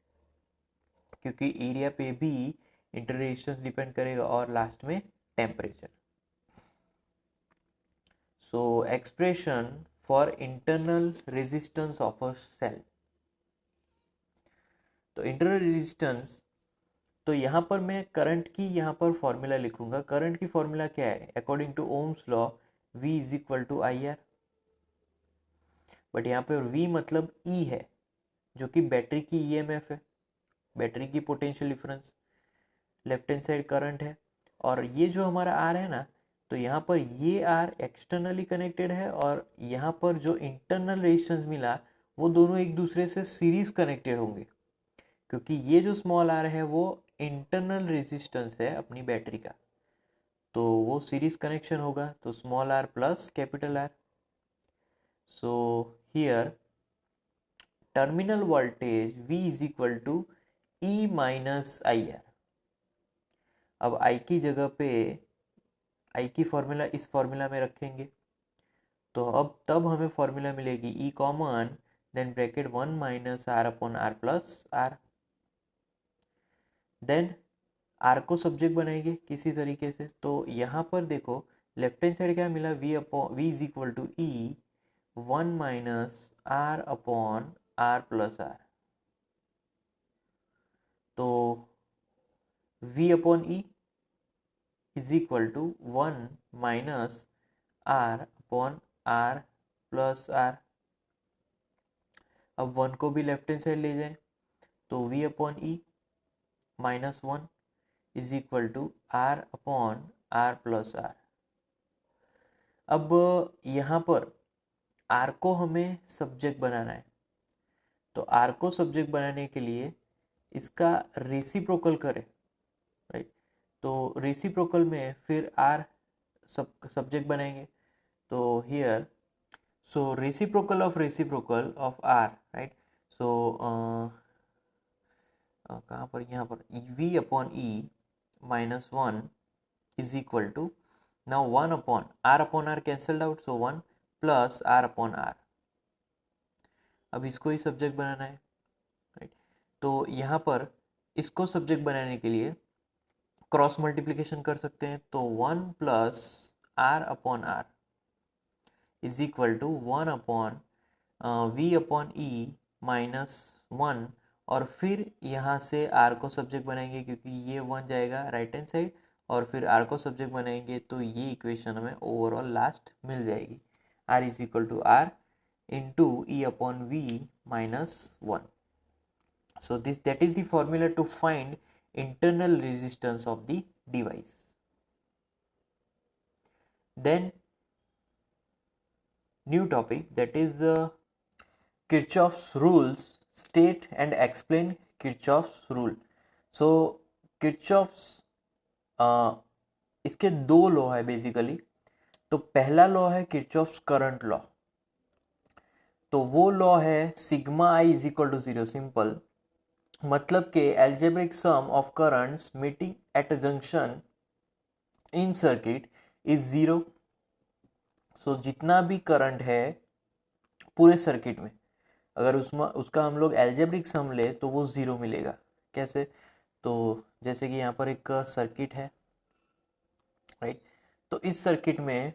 [SPEAKER 1] क्योंकि एरिया पे भी इंटर रेजिस्टेंस डिपेंड करेगा, और लास्ट में temperature. So expression for internal resistance of a cell, तो इंटरनल रेजिस्टेंस, तो यहाँ पर मैं करंट की यहाँ पर फॉर्मूला लिखूंगा। करंट की फॉर्मूला क्या है? According to Ohm's law V is equal to I R, but यहाँ पे V मतलब E है, जो कि बैटरी की EMF है, बैटरी की potential difference, left hand side current है, और ये जो हमारा R है ना, तो यहाँ पर ये R एक्सटर्नली कनेक्टेड है, और यहाँ पर जो इंटरनल रेजिस्टेंस मिला वो दोनों एक दूसरे से सीरीज कनेक्टेड होंगे, क्योंकि ये जो स्मॉल r है वो इंटरनल रेजिस्टेंस है अपनी बैटरी का, तो वो सीरीज कनेक्शन होगा, तो स्मॉल r प्लस capital R। So here terminal voltage V is equal to E minus I R. अब I की जगह पे I की फॉर्मूला इस फॉर्मूला में रखेंगे, तो अब तब हमें फॉर्मूला मिलेगी E common, then bracket 1 minus R upon R plus R. Then R को सब्जेक्ट बनाएंगे किसी तरीके से, तो यहाँ पर देखो लेफ्ट हैंड साइड क्या मिला, V is equal to E 1 minus R upon R plus R. तो v upon E is equal to 1 minus R upon R plus R. अब 1 को भी लेफ्ट हैंड साइड ले जाएं, तो v upon E minus 1 is equal to R upon R plus R. अब यहाँ पर आर को हमें सब्जेक्ट बनाना है, तो आर को सब्जेक्ट बनाने के लिए इसका रेसिप्रोकल करें, राइट। तो रेसिप्रोकल में फिर आर सब्जेक्ट बनाएंगे, तो here so reciprocal of R, right. So कहाँ पर, यहाँ पर v upon E minus 1 is equal to, now 1 upon R cancelled out, so 1 plus R upon R. अब इसको ही सब्जेक्ट बनाना है, राइट। तो यहाँ पर इसको सब्जेक्ट बनाने के लिए क्रॉस मल्टीप्लिकेशन कर सकते हैं, तो 1 plus R upon R is equal to 1 upon V upon E minus 1, और फिर यहाँ से आर को सब्जेक्ट बनाएंगे क्योंकि ये 1 जाएगा राइट हैंड साइड, और फिर आर को सब्जेक्ट बनाएंगे तो ये इक्वेशन हमें ओवरऑल लास्ट मिल जाएगी, R is equal to R into E upon V minus 1। So that is the formula to find internal resistance of the device. Then new topic, that is Kirchhoff's rules. State and explain Kirchhoff's rule. So Kirchhoff's इसके दो law है basically. तो पहला law है Kirchhoff's current law, तो वो law है sigma I is equal to 0। Simple मतलब के algebraic sum of currents meeting at a junction in circuit is 0। So जितना भी करंट है पूरे सर्किट में, अगर उसका हम लोग एल्जेब्रिक सम ले तो वो 0 मिलेगा। कैसे, तो जैसे कि यहाँ पर एक सर्किट है, राइट। तो इस सर्किट में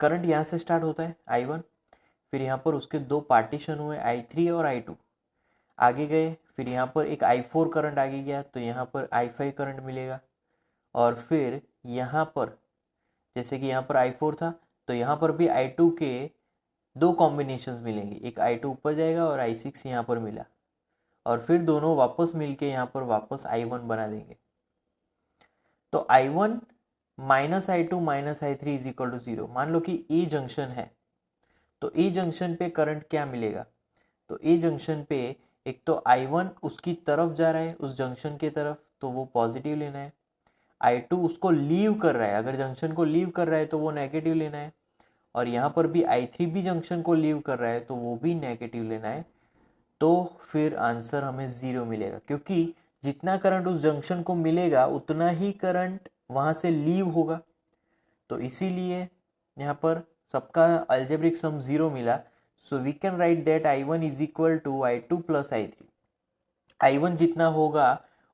[SPEAKER 1] करंट यहाँ से स्टार्ट होता है I1, फिर यहाँ पर उसके दो पार्टीशन हुए I3 और I2, आगे गए, फिर यहाँ पर एक I4 करंट आगे गया तो यहाँ पर I5 करंट मिलेगा, और फिर यहाँ पर जैसे कि यहाँ पर I4 था तो यहाँ पर भी I2 के दो कॉम्बिनेशंस मिलेंगे, एक I2 ऊपर जाएगा और I6 यहाँ पर मिला, और फिर दोनों वापस मिलके यहाँ पर वापस I1 बना देंगे। तो I1 minus I2 minus I3 is equal to 0। मान लो कि ए जंक्शन है, तो ए जंक्शन पे करंट क्या मिलेगा, तो ए जंक्शन पे एक तो I1 उसकी तरफ जा रहा है उस जंक्शन के तरफ, तो वो पॉजिटिव लेना है। I2 उसको लीव कर रहा है, अगर जंक्शन को लीव कर रहा है तो वो नेगेटिव लेना है, और यहाँ पर भी I3 भी जंक्शन को लीव कर रहा है तो वो भी नेगेटिव लेना है। तो फिर आंसर हमें 0 मिलेगा, क्योंकि जितना करंट उस जंक्शन को मिलेगा उतना ही करंट वहाँ से लीव होगा। तो इसीलिए यहाँ पर सबका अलजेब्रिक सम 0 मिला। So we can write that I1 is equal to I2 plus I3। I1 जितना होगा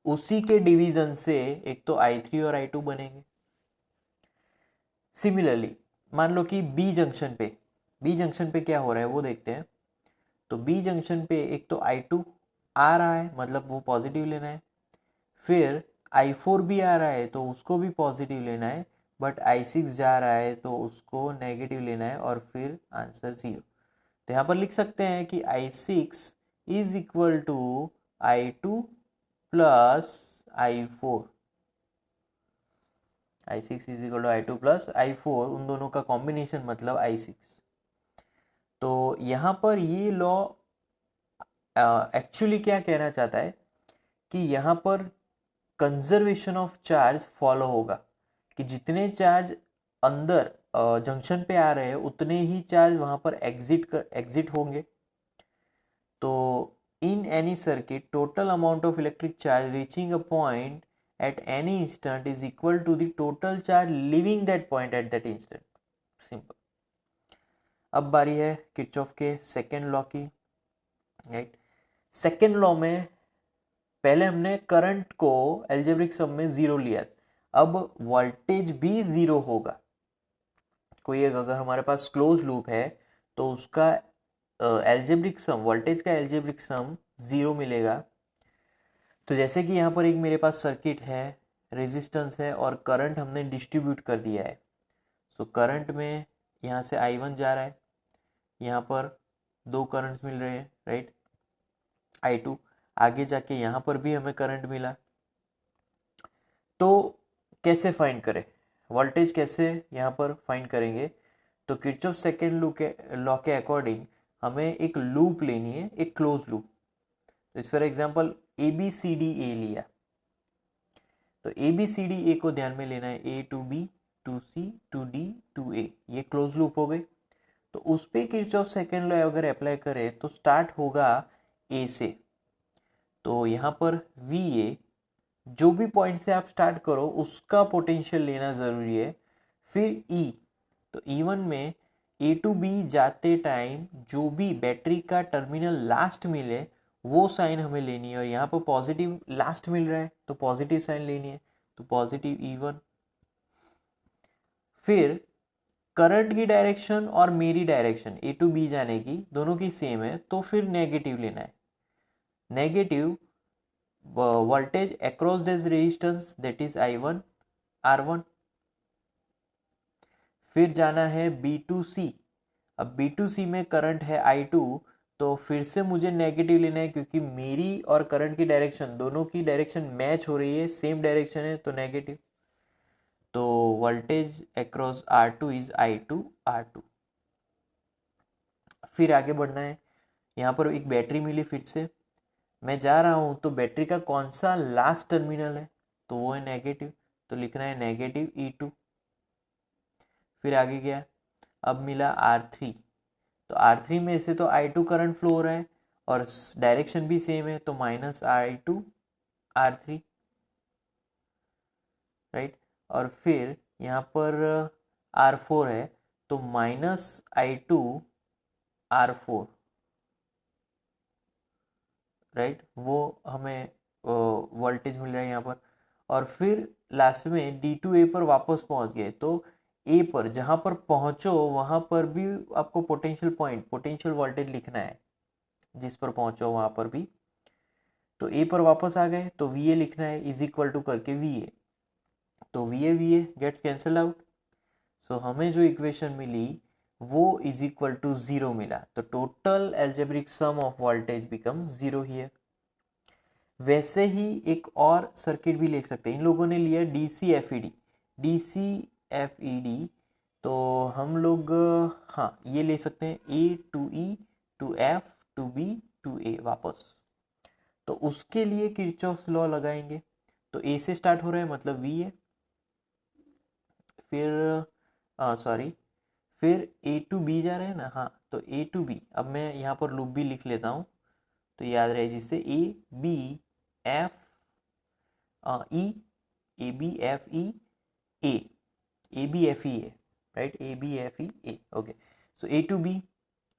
[SPEAKER 1] उसी के डिवीजन से एक तो I3 और I2 बनेंगे। सिमिलरली मान लो कि बी जंक्शन पे क्या हो रहा है वो देखते हैं। तो बी जंक्शन पे एक तो I2 आ रहा है, मतलब वो पॉजिटिव लेना है, फिर I4 भी आ रहा है तो उसको भी पॉजिटिव लेना है, बट I6 जा रहा है तो उसको नेगेटिव लेना है, और फिर आंसर 0। तो यहाँ पर लिख सकते हैं कि I6 is equal to I2 plus I4। I6 is equal to I2 plus I4, उन दोनों का कॉम्बिनेशन मतलब I6। तो यहाँ पर ये लॉ एक्चुअली क्या कहना चाहता है कि यहाँ पर कंजर्वेशन ऑफ चार्ज फॉलो होगा, कि जितने चार्ज अंदर जंक्शन पे आ रहे हैं उतने ही चार्ज वहाँ पर एग्जिट होंगे। तो in any circuit total amount of electric charge reaching a point at any instant is equal to the total charge leaving that point at that instant. Simple. अब बारी है किरचॉफ के सेकेंड लॉ की. Right, second law में पहले हमने current को algebraic sum में जीरो लिया, अब वोल्टेज भी जीरो होगा. कोई एक अगर हमारे पास क्लोज लूप है तो उसका एल्जेब्रिक सम, वोल्टेज का एल्जेब्रिक सम जीरो मिलेगा. तो जैसे कि यहाँ पर एक मेरे पास सर्किट है, रेजिस्टेंस है और करंट हमने डिस्ट्रीब्यूट कर दिया है. सो करंट में यहाँ से I1 जा रहा है, यहाँ पर दो करंट्स मिल रहे हैं, राइट, I2. आगे जाके यहाँ पर भी हमें करंट मिला. तो कैसे फाइंड करें वोल्टेज, कैसे यहाँ पर फाइंड करेंगे? तो किरचॉफ सेकेंड लॉ के अकॉर्डिंग हमें एक लूप लेनी है, एक क्लोज लूप. तो इस फॉर एग्जाम्पल ABCDA लिया, तो ABCDA को ध्यान में लेना है, A to B to C to D to A, ये क्लोज लूप हो गई. तो उस पे किरचॉफ सेकेंड लॉ अगर अप्लाई करें तो स्टार्ट होगा A से. तो यहाँ पर VA, जो भी पॉइंट से आप स्टार्ट करो उसका पोटेंशियल लेना जरूरी है. फिर E, तो E1 में A to B जाते टाइम जो भी बैटरी का टर्मिनल लास्ट मिले वो साइन हमें लेनी है, और यहाँ पर पॉजिटिव लास्ट मिल रहा है तो पॉजिटिव साइन लेनी है, तो पॉजिटिव E1. फिर करंट की डायरेक्शन और मेरी डायरेक्शन A to B जाने की दोनों की सेम है, तो फिर नेगेटिव लेना है. Negative voltage across this resistance that is I1 R1. फिर जाना है B to C. अब B to C में करंट है I2, तो फिर से मुझे नेगेटिव लेना है क्योंकि मेरी और करंट की डायरेक्शन, दोनों की डायरेक्शन मैच हो रही है, सेम डायरेक्शन है, तो नेगेटिव. तो voltage across R2 is I2 R2. फिर आगे बढ़ना है, यहाँ पर एक बैटरी मिली, फिर से मैं जा रहा हूँ तो बैटरी का कौन सा लास्ट टर्मिनल है, तो वो है नेगेटिव, तो लिखना है नेगेटिव E2. फिर आगे गया, अब मिला R3, तो R3 में से तो I2 करंट फ्लो हो रहा है और डायरेक्शन भी सेम है, तो माइनस I2 R3, राइट. और फिर यहाँ पर R4 है, तो माइनस I2 R4, राइट, वो हमें वोल्टेज मिल रहा है यहाँ पर. और फिर लास्ट में D to A पर वापस पहुँच गए, तो A पर जहाँ पर पहुँचो वहाँ पर भी आपको पोटेंशियल पॉइंट, पोटेंशियल वोल्टेज लिखना है, जिस पर पहुँचो वहाँ पर भी. तो A पर वापस आ गए तो VA लिखना है इज इक्वल टू करके VA, तो VA गेट्स कैंसल आउट. सो हमें जो इक्वेशन मिली वो इज इक्वल टू जीरो मिला, तो total algebraic sum of voltage become zero here. वैसे ही एक और सर्किट भी ले सकते हैं, इन लोगों ने लिया DCFED. DCFED तो हम लोग हाँ ये ले सकते हैं, A to E to F to B to A वापस. तो उसके लिए किरचॉफ्स लॉ लगाएंगे. तो A से स्टार्ट हो रहा है मतलब VA, फिर फिर A to B जा रहे हैं ना, हाँ, तो A to B. अब मैं यहाँ पर लूप भी लिख लेता हूँ तो याद रहे, जिससे A B F E, A B F E A, A B F E A, right, A B F E A, okay. So A to B,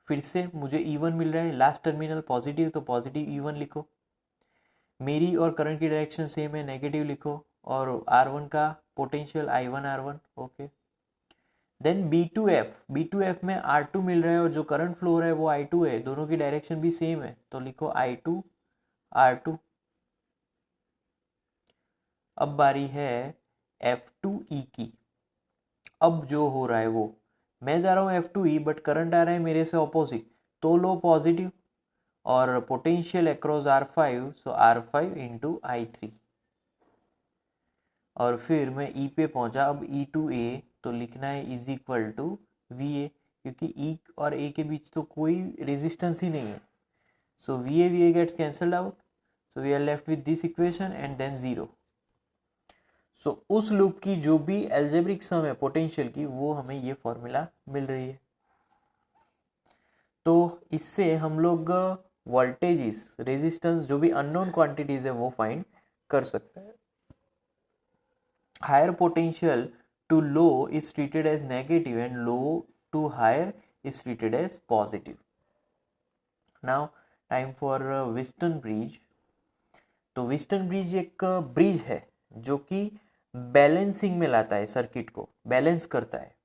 [SPEAKER 1] फिर से मुझे E1 मिल रहा है, लास्ट टर्मिनल पॉजिटिव, तो पॉजिटिव E1 लिखो. मेरी और current की डायरेक्शन सेम है, नेगेटिव लिखो. और R1 का potential I1 R1, okay. Then B2F में R2 मिल रहा है और जो करंट फ्लो हो रहा है वो I2 है, दोनों की डायरेक्शन भी सेम है, तो लिखो I2 R2. अब बारी है F2E की. अब जो हो रहा है वो, मैं जा रहा हूँ F2E बट करंट आ रहा है मेरे से ऑपोजिट, तो लो पॉजिटिव, और पोटेंशियल अक्रॉस R5, सो R5 इंटू I3. और फिर मैं E पे पहुंचा, अब E to A, तो लिखना है इज इक्वल टू VA, क्योंकि E और A के बीच तो कोई रेजिस्टेंस ही नहीं है. So VA gets cancelled out, so we are left with this equation and then zero. So उस लूप की जो भी एल्जेब्रिक सम है पोटेंशियल की, वो हमें ये फॉर्मूला मिल रही है. तो इससे हम लोग वोल्टेजेस, रेजिस्टेंस, जो भी अननोन क्वांटिटीज है वो फाइंड कर सकता है. Higher potential to low is treated as negative and low to higher is treated as positive. Now time for Wheatstone bridge. तो व्हिस्टन ब्रिज एक ब्रिज है जो कि बैलेंसिंग में लाता है, सर्किट को बैलेंस करता है.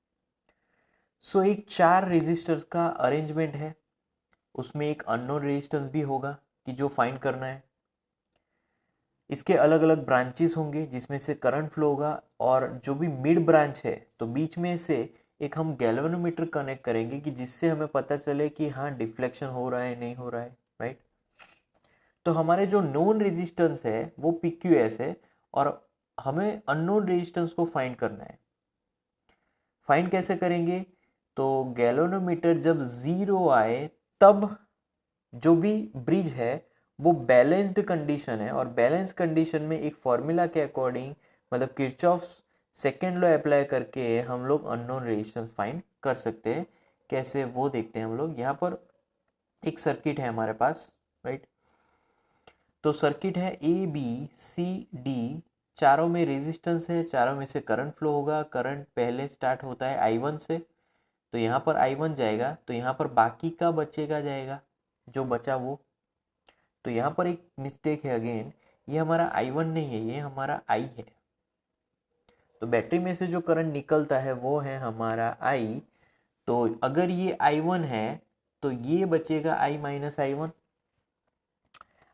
[SPEAKER 1] सो एक 4 रेजिस्टर्स का अरेंजमेंट है, उसमें एक अननोन रेजिस्टेंस भी होगा कि जो फाइंड करना है. इसके अलग अलग ब्रांचेस होंगे जिसमें से करंट फ्लो होगा, और जो भी मिड ब्रांच है तो बीच में से एक हम गैल्वेनोमीटर कनेक्ट करेंगे कि जिससे हमें पता चले कि हाँ डिफ्लेक्शन हो रहा है नहीं हो रहा है, राइट. तो हमारे जो नोन रेजिस्टेंस है वो PQS है, और हमें अननोन रेजिस्टेंस को फाइंड करना है. फाइंड कैसे करेंगे? तो गैल्वेनोमीटर जब 0 आए तब जो भी ब्रिज है वो बैलेंस्ड कंडीशन है, और बैलेंस कंडीशन में एक फॉर्मूला के अकॉर्डिंग, मतलब किरचॉफ सेकेंड लॉ अप्लाई करके हम लोग अननोन रेजिस्टेंस फाइंड कर सकते हैं. कैसे वो देखते हैं हम लोग. यहाँ पर एक सर्किट है हमारे पास, राइट. तो सर्किट है ABCD, चारों में रेजिस्टेंस है, चारों में से करंट फ्लो होगा. करंट पहले स्टार्ट होता है I1 से, तो यहाँ पर I1 जाएगा, तो यहाँ पर बाकी का बचेगा जाएगा, जो बचा वो. तो यहाँ पर एक मिस्टेक है अगेन, ये हमारा I1 नहीं है, ये हमारा I है. तो बैटरी में से जो करंट निकलता है वो है हमारा I. तो अगर ये I1 है तो ये बचेगा I माइनस I1.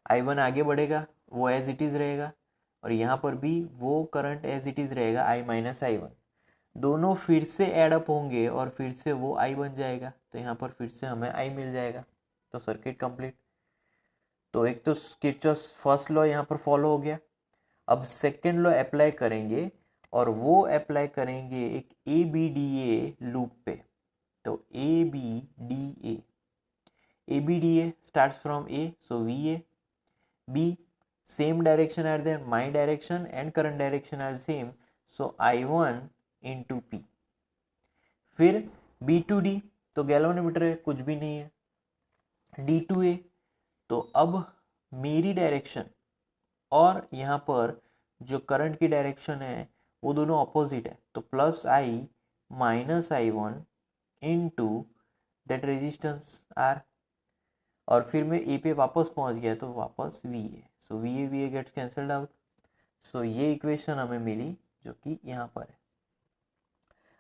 [SPEAKER 1] I1 आगे बढ़ेगा, वो एज इट इज रहेगा, और यहाँ पर भी वो करंट एज इट इज रहेगा I माइनस I1. दोनों फिर से एडअप होंगे और फिर से वो I बन जाएगा, तो यहाँ पर फिर से हमें I मिल जाएगा. तो सर्किट कंप्लीट. तो एक तो किरचॉफ फर्स्ट लॉ यहाँ पर फॉलो हो गया. अब सेकेंड लॉ अप्लाई करेंगे, और वो अप्लाई करेंगे एक ABDA लूप पे. तो ABDA starts from A, so VA. B, same direction are there, my direction and current direction are same, so I1 into P. फिर B to D, तो galvanometer है, कुछ भी नहीं है. D to A, तो अब मेरी डायरेक्शन और यहाँ पर जो करंट की डायरेक्शन है वो दोनों अपोजिट है, तो plus I minus I1 into that resistance R. और फिर मैं ए पे वापस पहुंच गया तो वापस VA, सो VA gets cancelled out. So ये इक्वेशन हमें मिली जो कि यहाँ पर है.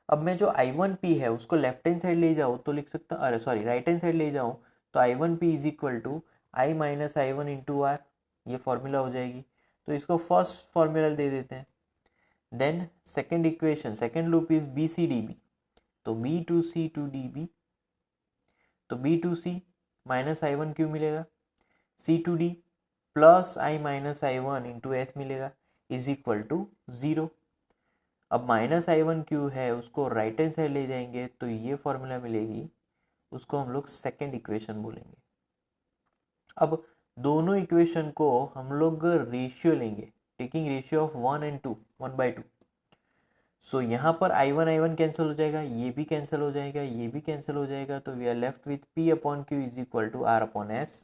[SPEAKER 1] अब मैं जो I1P है उसको लेफ्ट हैंड साइड ले जाऊँ तो लिख सकता, अरे सॉरी राइट हैंड साइड ले जाऊँ, तो I1P is equal to I minus I1 into R. ये फॉर्मूला हो जाएगी. तो इसको फर्स्ट फॉर्मूला दे देते हैं. Then second equation, second loop is BCDB, तो B to C to DB, तो B to C minus I1 क्यों मिलेगा, C to D plus I minus I1 into S मिलेगा, इज इक्वल टू 0. अब minus I1 क्यों है उसको right hand side ले जाएंगे तो ये फॉर्मूला मिलेगी, उसको हम लोग सेकेंड इक्वेशन बोलेंगे. अब दोनों इक्वेशन को हम लोग रेशियो लेंगे, टेकिंग रेशियो ऑफ 1 and 2, 1/2. सो यहाँ पर I1 कैंसिल हो जाएगा, ये भी कैंसिल हो जाएगा, ये भी कैंसिल हो जाएगा, तो we are left with P upon Q is equal to R upon S.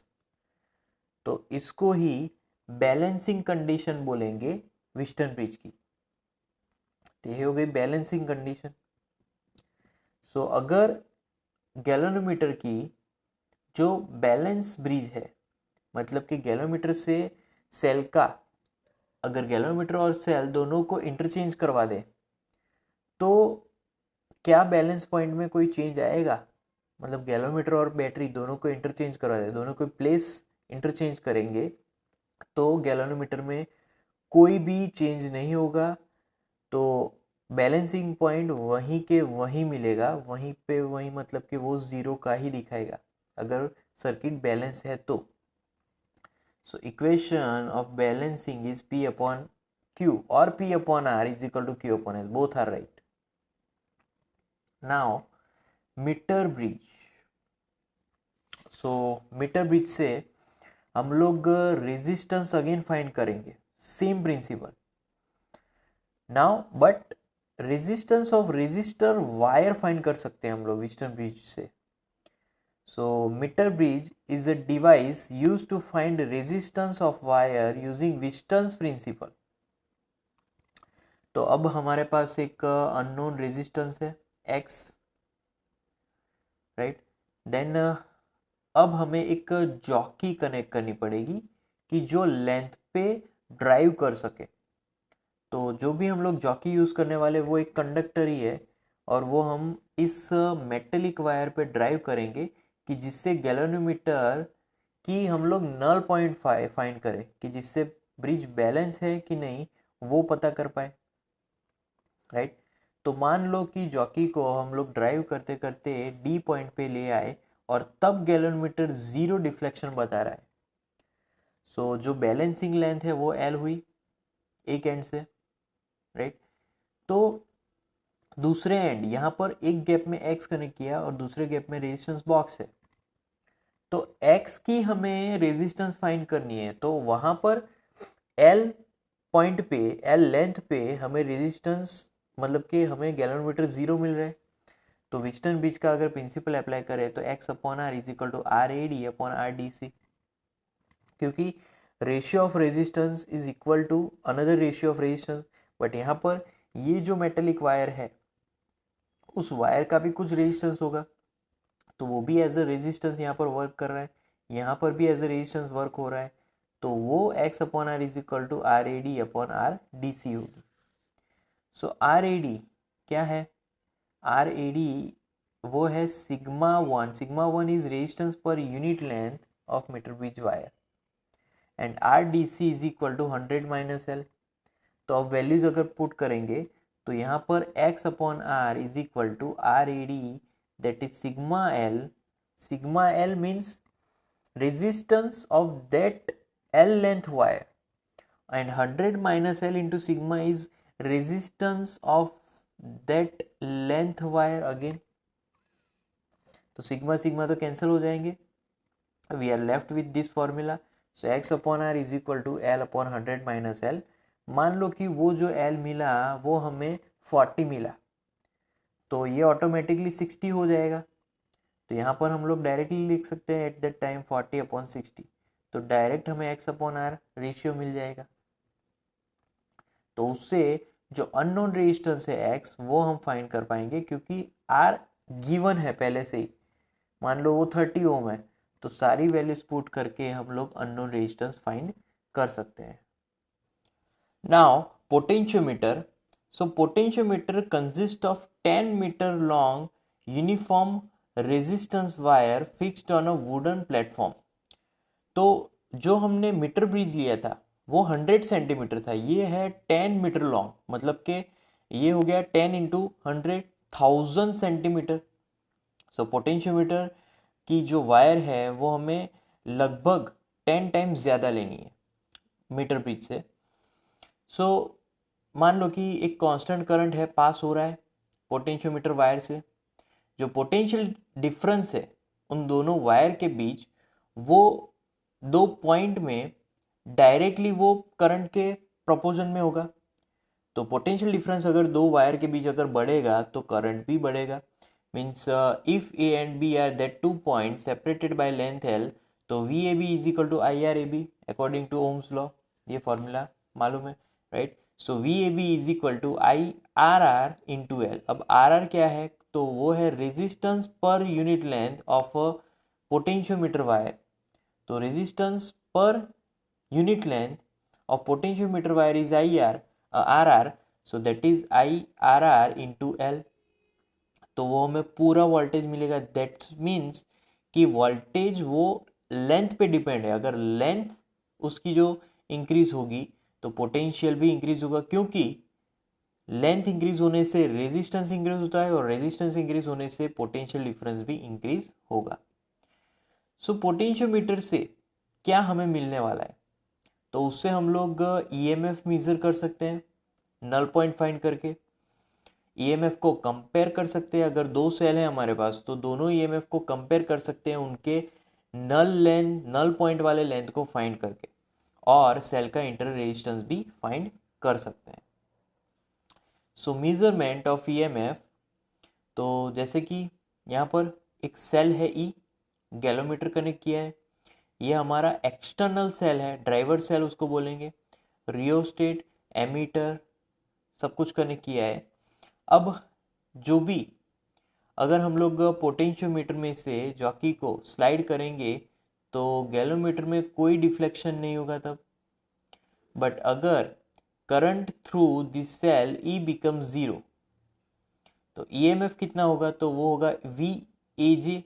[SPEAKER 1] तो इसको ही बैलेंसिंग कंडीशन बोलेंगे व्हिस्टन ब्रिज की. तो ये हो गई बैलेंसिंग कंडीशन. सो अगर गैल्वेनोमीटर की जो बैलेंस ब्रिज है, मतलब कि गैल्वेनोमीटर से सेल का, अगर गैल्वेनोमीटर और सेल दोनों को इंटरचेंज करवा दे तो क्या बैलेंस पॉइंट में कोई चेंज आएगा. मतलब गैल्वेनोमीटर और बैटरी दोनों को इंटरचेंज करवा दे, दोनों को प्लेस इंटरचेंज करेंगे तो गैल्वेनोमीटर में कोई भी चेंज नहीं होगा. तो बैलेंसिंग पॉइंट वहीं के वहीं मिलेगा, वहीं पे वहीं, मतलब कि वो 0 का ही दिखाएगा अगर सर्किट बैलेंस है तो. So equation of balancing is P upon Q और P upon R is equal to Q upon S, both are right. Now meter bridge. So meter bridge से हम लोग रेजिस्टेंस अगेन फाइंड करेंगे, same principle. Now but resistance of resistor wire find कर सकते हैं हम लोग व्हिस्टन ब्रिज से. So meter bridge is a device used to find resistance of wire using Wheaton's principle. तो अब हमारे पास एक अननोन रेजिस्टेंस है x, राइट. देन अब हमें एक जॉकी कनेक्ट करनी पड़ेगी कि जो लेंथ पे ड्राइव कर सके. तो जो भी हम लोग जॉकी यूज करने वाले वो एक कंडक्टर ही है और वो हम इस मेटेलिक वायर पे ड्राइव करेंगे कि जिससे गैल्वेनोमीटर की हम लोग नल पॉइंट फाइंड करें कि जिससे ब्रिज बैलेंस है कि नहीं वो पता कर पाए, राइट. तो मान लो कि जॉकी को हम लोग ड्राइव करते करते डी पॉइंट पे ले आए और तब गैल्वेनोमीटर जीरो डिफ्लेक्शन बता रहा है. सो जो बैलेंसिंग लेंथ है वो एल हुई एक एंड से, राइट. तो दूसरे एंड यहाँ पर एक गैप में एक्स कनेक्ट किया और दूसरे गैप में रेजिस्टेंस बॉक्स है. तो एक्स की हमें रेजिस्टेंस फाइंड करनी है. तो वहां पर एल पॉइंट पे, एल लेंथ पे हमें रेजिस्टेंस मतलब कि हमें गैल्वेनोमीटर जीरो मिल रहा है. तो व्हिटन ब्रिज का अगर प्रिंसिपल अप्लाई करें तो X upon R is equal to R A D upon R D C, क्योंकि ratio of resistance is equal to another ratio of resistance. But यहाँ पर ये जो मेटेलिक वायर है उस वायर का भी कुछ रेजिस्टेंस होगा तो वो भी एज अ रेजिस्टेंस यहाँ पर वर्क कर रहा है, यहाँ पर भी एज अ रेजिस्टेंस वर्क हो रहा है. तो वो X upon R is equal to R A D upon R D C होगी. सो आर ए डी क्या है? आर ए डी वो है sigma one. Sigma one is resistance per unit length of meter bridge wire and R D C is equal to 100 minus L. तो अब values अगर put करेंगे तो यहाँ पर x upon R is equal to R A D that is sigma L. Sigma L means resistance of that L length wire and 100 minus L into sigma is resistance of that length wire again. तो sigma sigma तो cancel हो जाएंगे. We are left with this formula. So x upon R is equal to L upon 100 minus L. मान लो कि वो जो L मिला वो हमें 40 मिला तो ये ऑटोमेटिकली 60 हो जाएगा. तो यहाँ पर हम लोग डायरेक्टली लिख सकते हैं एट दैट टाइम 40 अपॉन 60. तो डायरेक्ट हमें x अपॉन आर रेशियो मिल जाएगा. तो उससे जो अननोन रेजिस्टेंस है x वो हम फाइंड कर पाएंगे क्योंकि r गिवन है पहले से ही. मान लो वो 30 ओम है तो सारी वैल्यूज पुट करके हम लोग अननोन रेजिस्टेंस फाइंड कर सकते हैं. Now potentiometer. So potentiometer consist of 10 meter long uniform resistance wire fixed on a wooden platform. तो जो हमने मीटर ब्रिज लिया था वो 100 सेंटीमीटर था. ये है 10 मीटर लॉन्ग मतलब कि ये हो गया 10 इंटू 100,000 सेंटीमीटर. सो पोटेंशियोमीटर की जो वायर है वो हमें लगभग 10 टाइम्स ज़्यादा लेनी है मीटर ब्रिज से. सो मान लो कि एक कांस्टेंट करंट है पास हो रहा है पोटेंशियोमीटर वायर से. जो पोटेंशियल डिफरेंस है उन दोनों वायर के बीच वो दो पॉइंट में डायरेक्टली वो करंट के प्रोपोर्शन में होगा. तो पोटेंशियल डिफरेंस अगर दो वायर के बीच अगर बढ़ेगा तो करंट भी बढ़ेगा. Means if A and B are that two point separated by length L तो V A B is equal to I R A B according to Ohm's law. ये फॉर्मूला मालूम है, right. So V A B is equal to I R R into L. अब R R क्या है? तो वो है resistance per unit length of a potentiometer wire. तो resistance per unit length of potentiometer wire is RR, so that is IRR into L. तो वो हमें पूरा वोल्टेज मिलेगा. दैट मीन्स कि वोल्टेज वो लेंथ पे डिपेंड है. अगर लेंथ उसकी जो इंक्रीज होगी तो पोटेंशियल भी इंक्रीज होगा क्योंकि लेंथ इंक्रीज होने से रेजिस्टेंस इंक्रीज होता है और रेजिस्टेंस इंक्रीज होने से पोटेंशियल डिफरेंस भी इंक्रीज होगा. सो पोटेंशियोमीटर से क्या हमें मिलने वाला है? तो उससे हम लोग ईएमएफ मेजर कर सकते हैं नल पॉइंट फाइंड करके. ईएमएफ को कंपेयर कर सकते हैं. अगर दो सेल हैं हमारे पास तो दोनों ईएमएफ को कंपेयर कर सकते हैं उनके नल पॉइंट वाले लेंथ को फाइंड करके और सेल का इंटर रेजिस्टेंस भी फाइंड कर सकते हैं. सो मेजरमेंट ऑफ ईएमएफ. तो जैसे कि यहाँ पर एक सेल है ई गैलोमीटर कनेक्ट किया है, ये हमारा एक्सटर्नल सेल है, ड्राइवर सेल उसको बोलेंगे, रियोस्टेट, एमीटर, सब कुछ कनेक्ट किया है। अब जो भी अगर हम लोग पोटेंशियोमीटर में से जॉकी को स्लाइड करेंगे तो गैलोमीटर में कोई डिफ्लेक्शन नहीं होगा तब। बट अगर current through this cell E become zero तो ईएमएफ कितना होगा, तो वो होगा वी ए जे।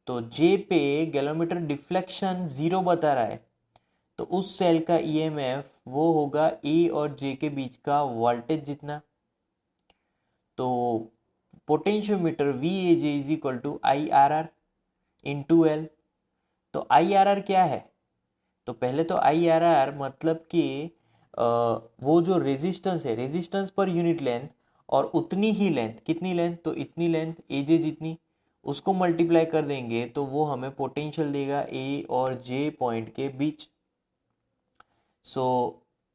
[SPEAKER 1] तो जे पे गैलोमीटर डिफ्लेक्शन जीरो बता रहा है, तो उस सेल का ईएमएफ वो होगा ए और जे के बीच का वोल्टेज जितना। तो potentiometer V A J is equal to I R R into L. तो आई आर आर क्या है, तो पहले तो आई आर आर मतलब कि वो जो रेजिस्टेंस है, रेजिस्टेंस पर यूनिट लेंथ और उतनी ही लेंथ, कितनी लेंथ, तो इतनी लेंथ ए जे जितनी, उसको मल्टीप्लाई कर देंगे तो वो हमें पोटेंशियल देगा ए और जे पॉइंट के बीच। सो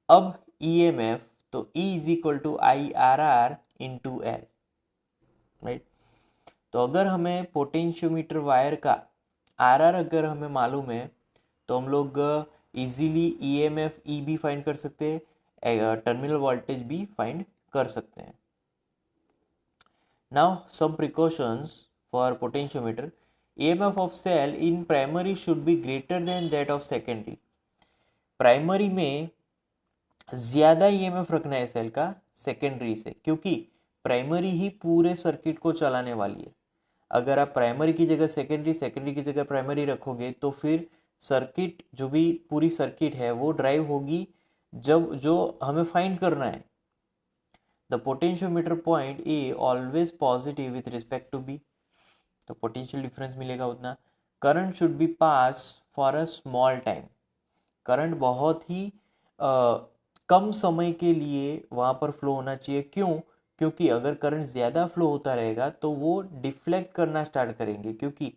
[SPEAKER 1] अब ईएमएफ, तो E is equal to I R R into L, right. तो अगर हमें पोटेंशियोमीटर वायर का आर आर अगर हमें मालूम है तो हम लोग इजीली ईएमएफ ई भी फाइंड कर सकते हैं, टर्मिनल वोल्टेज भी फाइंड कर सकते हैं। Now some precautions for potentiometer. EMF of cell in primary should be greater than that of secondary. Primary में ज्यादा ईएमएफ रखना है सेल का सेकेंडरी से, क्योंकि प्राइमरी ही पूरे सर्किट को चलाने वाली है। अगर आप प्राइमरी की जगह सेकेंडरी, सेकेंडरी की जगह प्राइमरी रखोगे तो फिर सर्किट, जो भी पूरी सर्किट है वो ड्राइव होगी जब जो हमें फाइंड करना है। The potentiometer point A always positive with respect to B, तो पोटेंशियल डिफरेंस मिलेगा उतना। Current should be pass for a small time. Current बहुत ही कम समय के लिए वहां पर फ्लो होना चाहिए। क्यों? क्योंकि अगर करंट ज़्यादा फ्लो होता रहेगा तो वो डिफ्लेक्ट करना स्टार्ट करेंगे, क्योंकि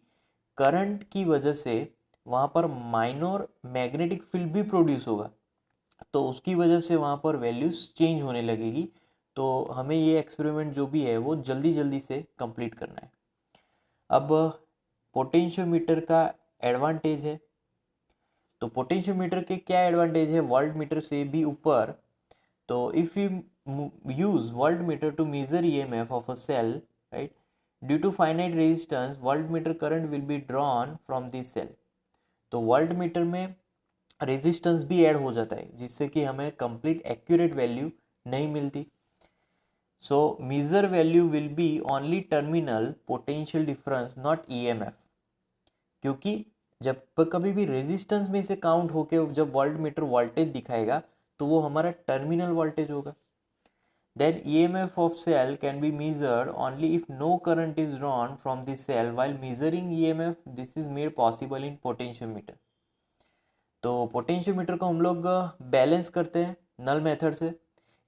[SPEAKER 1] करंट की वजह से वहां पर माइनर मैग्नेटिक फील्ड भी प्रोड्यूस होगा, तो उसकी वजह से वहां पर वैल्यूज चेंज होने लगेगी। तो हमें ये एक्सपेरिमेंट जो भी है वो जल्दी जल्दी से कंप्लीट करना है। अब पोटेंशियोमीटर का एडवांटेज है, तो पोटेंशियोमीटर के क्या एडवांटेज है वोल्ट मीटर से भी ऊपर। तो if you use voltmeter to measure EMF of a cell, right, due to finite resistance voltmeter current will be drawn from this cell। तो voltmeter में रेजिस्टेंस भी ऐड हो जाता है जिससे कि हमें कंप्लीट एक्यूरेट वैल्यू नहीं मिलती। So measure value will be only terminal potential difference, not EMF, क्योंकि जब कभी भी रेजिस्टेंस में से काउंट होके जब वोल्टमीटर वोल्टेज दिखाएगा तो वो हमारा टर्मिनल वोल्टेज होगा। Then EMF of cell can be measured only if no current is drawn from the cell. While measuring EMF, this is made possible in potentiometer। तो पोटेंशियोमीटर को हम लोग बैलेंस करते हैं नल मेथड से।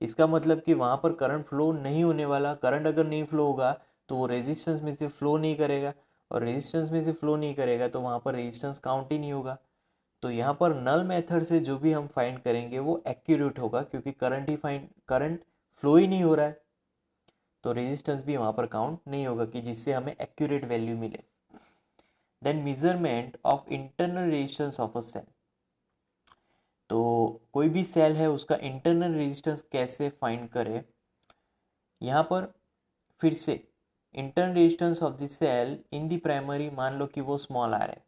[SPEAKER 1] इसका मतलब कि वहाँ पर करंट फ्लो नहीं होने वाला। करंट अगर नहीं फ्लो होगा तो वो रेजिस्टेंस में से फ्लो नहीं करेगा, और रेजिस्टेंस में से फ्लो नहीं करेगा तो वहाँ पर रेजिस्टेंस काउंट ही नहीं होगा। तो यहाँ पर नल मेथड से जो भी हम फाइंड करेंगे वो एक्यूरेट होगा, क्योंकि करंट फ्लो ही नहीं हो रहा है, तो रेजिस्टेंस भी वहाँ पर काउंट नहीं होगा कि जिससे हमें एक्यूरेट वैल्यू मिले। Then measurement of internal resistance of a cell. तो कोई भी सेल है उसका इंटरनल रेजिस्टेंस कैसे फाइंड करें। यहाँ पर फिर से internal resistance of the cell in the primary, मान लो कि वो स्मॉल आर है।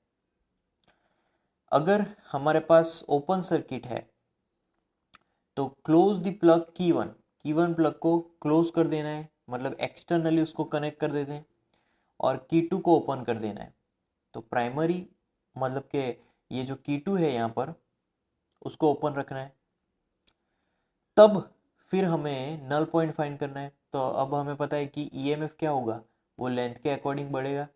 [SPEAKER 1] अगर हमारे पास ओपन सर्किट है तो क्लोज द प्लग की वन प्लग को क्लोज कर देना है, मतलब एक्सटर्नली उसको कनेक्ट कर देते हैं, और की टू को ओपन कर देना है। तो प्राइमरी मतलब के ये जो की टू है यहाँ पर उसको ओपन रखना है। तब फिर हमें नल पॉइंट फाइंड करना है। तो अब हमें पता है कि ईएमएफ क्या होगा, वो लेंथ के अकॉर्डिंग बढ़ेगा।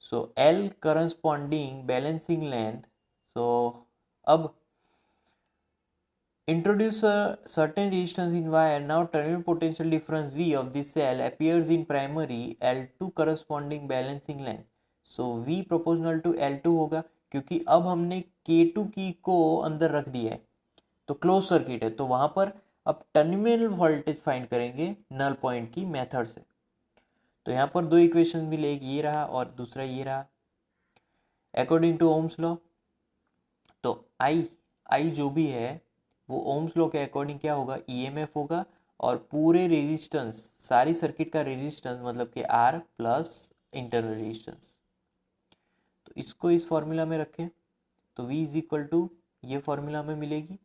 [SPEAKER 1] So L corresponding balancing length. सो अब introduce a certain resistance in wire. Now terminal potential difference V of the cell appears in primary L2 corresponding balancing length। So V proportional to L2 होगा, क्योंकि अब हमने K2 की को अंदर रख दिया है तो क्लोज सर्किट है, तो वहां पर अब टर्मिनल वोल्टेज फाइंड करेंगे नल पॉइंट की मेथड से। तो यहाँ पर दो इक्वेशन मिले, एक ये रहा और दूसरा ये रहा। अकॉर्डिंग टू ओम्स लॉ, तो आई जो भी है वो ओम्स लॉ के अकॉर्डिंग क्या होगा, ईएमएफ होगा, और पूरे रेजिस्टेंस, सारी सर्किट का रेजिस्टेंस मतलब कि आर प्लस इंटरनल रेजिस्टेंस। तो इसको इस फॉर्मूला में रखें तो V इज इक्वल टू ये फॉर्मूला में मिलेगी,